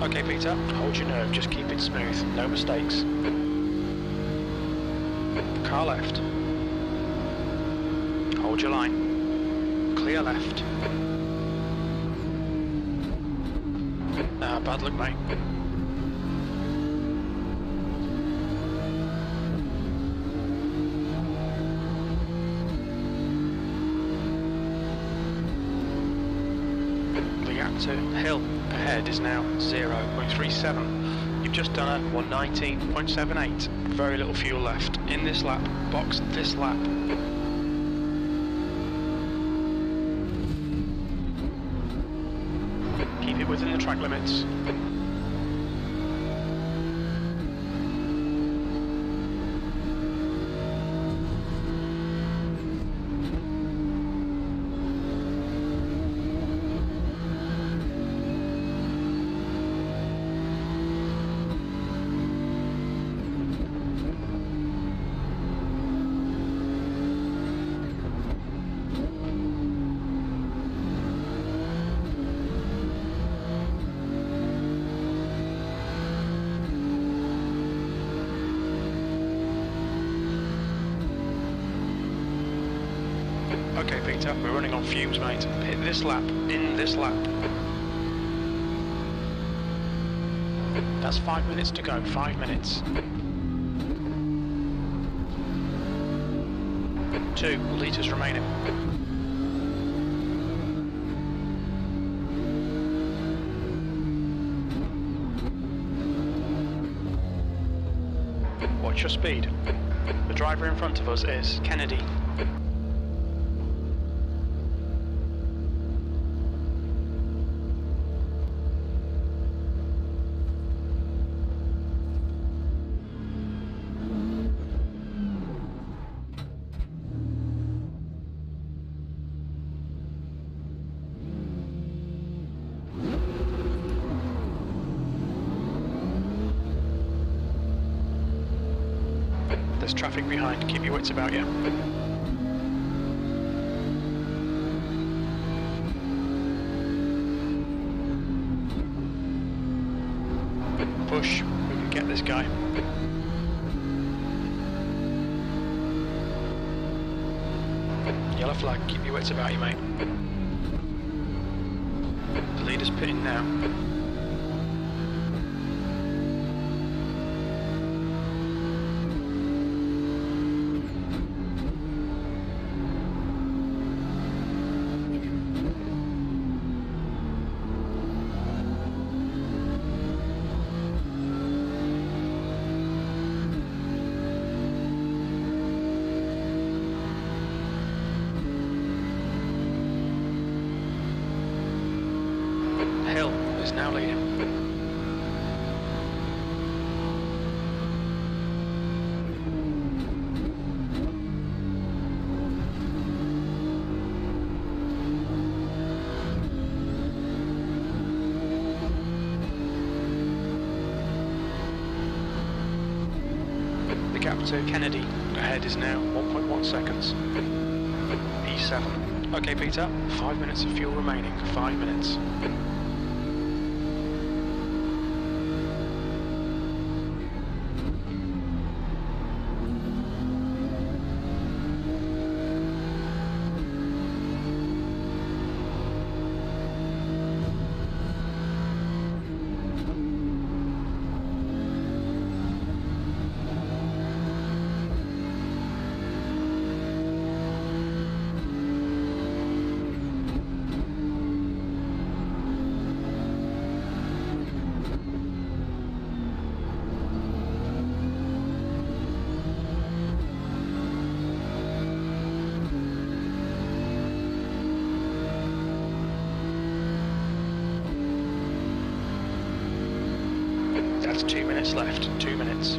Okay, Peter, hold your nerve, just keep it smooth, no mistakes. Car left. Hold your line. Clear left. Bad luck, mate. The gap to Hill ahead is now 0.37. You've just done a 119.78. Very little fuel left. In this lap, box this lap. Keep it within the track limits. Okay, Peter, we're running on fumes, mate. Hit this lap, in this lap. That's 5 minutes to go, 5 minutes. 2 litres remaining. Watch your speed. The driver in front of us is Kennedy. There's traffic behind, keep your wits about you. Push, we can get this guy. Yellow flag, keep your wits about you, mate. The leader's pitting now. Hill is now leading. The gap to Kennedy ahead is now 1.1 seconds. P7. Okay, Peter, 5 minutes of fuel remaining, 5 minutes. That's 2 minutes left, 2 minutes.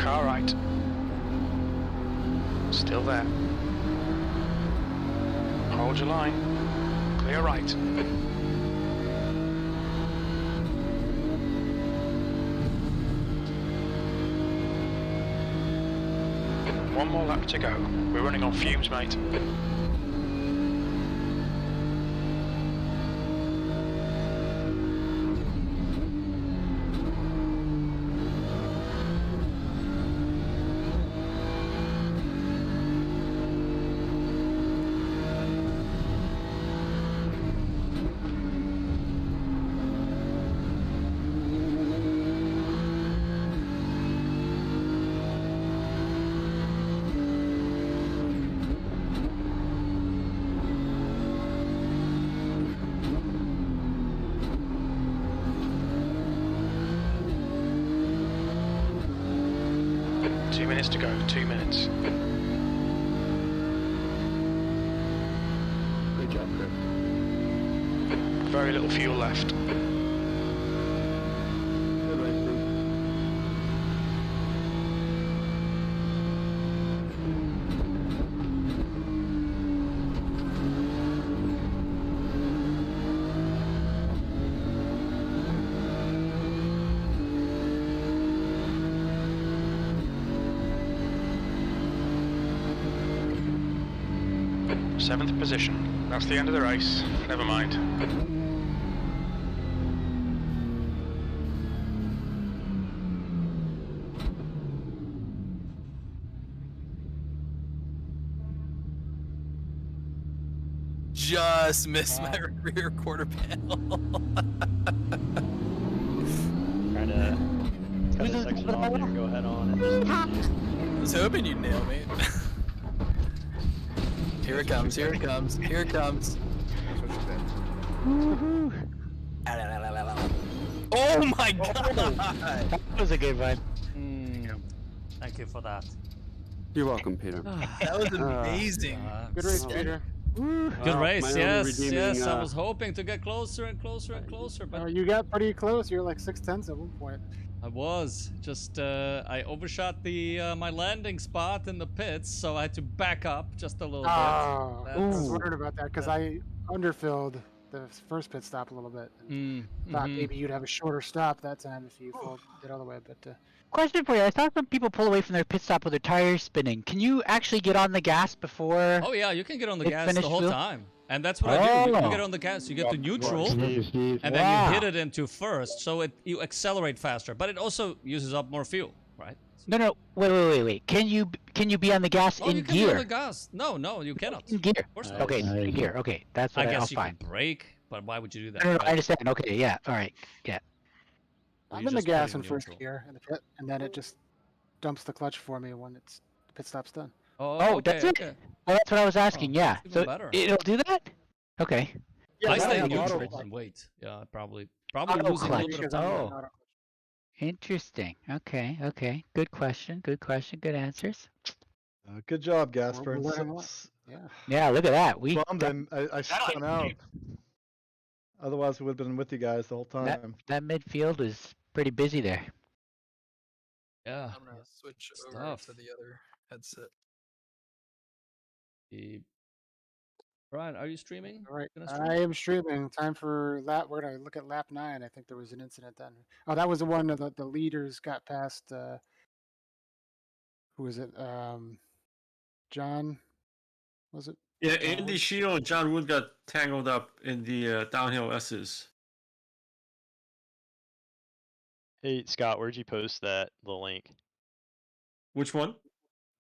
Car right. Still there. Hold your line. Clear right. One more lap to go. We're running on fumes, mate. To go, 2 minutes. Great job, Chris. Very little fuel left. Good race, Bruce. Seventh position. That's the end of the race. Never mind. Just missed my rear quarter panel. Trying to cut a section off there and go head on and just. I was hoping you'd nail me. Here it comes, here it comes, here it comes. That's what she said. Oh my god! That was a good one. Thank you for that. You're welcome, Peter. That was amazing. Good race, Peter. Good race, my only yes, redeeming, yes. I was hoping to get closer and closer and closer, but You got pretty close. You were like 6/10 at one point. I was just I overshot the my landing spot in the pits, so I had to back up just a little bit. Oh, I was That's- wondering about that because I underfilled the first pit stop a little bit. And thought maybe you'd have a shorter stop that time if you did all the way, but Question for you. I saw some people pull away from their pit stop with their tires spinning. Can you actually get on the gas before? Oh yeah, you can get on the It gas the finished whole fuel? time, and that's what I do. You Oh. get on the gas, you get to neutral, Steve. and then you hit it into first, so you accelerate faster. But it also uses up more fuel, right? No, wait. Can you be on the gas Oh, in you can be on gear? the gas. No, you cannot. In gear. Of course not. Okay, in gear. Okay, that's I what I'll guess you find. can brake, but why would you do that? No, I right? understand. Okay, yeah. All right. Yeah. I'm You in the just gas put in it first neutral. gear in the pit, and then it just dumps the clutch for me when the pit stop's done. Oh, Oh, okay, that's it? okay. Well, that's what I was asking. Oh, Yeah. that's even So better. it'll do that? Okay. Yeah, I I stay have neutral auto- and wait. Yeah, probably Auto losing a little clutch. bit of because time. I'm Oh. not- Interesting. Okay. Good question. Good answers. Good job, Gasper. We're learning a lot. Yeah. Yeah, look at that. We Bummed I spun out. Otherwise, we would have been with you guys the whole time. that midfield was pretty busy there. Yeah. I'm gonna switch over Stuff. to the other headset. Brian, are you streaming? All right. Gonna stream? I am streaming. Time for lap. We're gonna look at lap 9. I think there was an incident then. Oh, that was the one that the leaders got past. Who was it? John. Was it? Yeah, John Andy Wood? Sheehan and John Wood got tangled up in the downhill S's. Hey Scott, where'd you post the link Which one?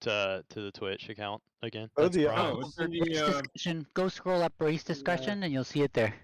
to the Twitch account again? Oh, That's the- Brian. Oh, it's in Race the discussion. Go scroll up race discussion and you'll see it there.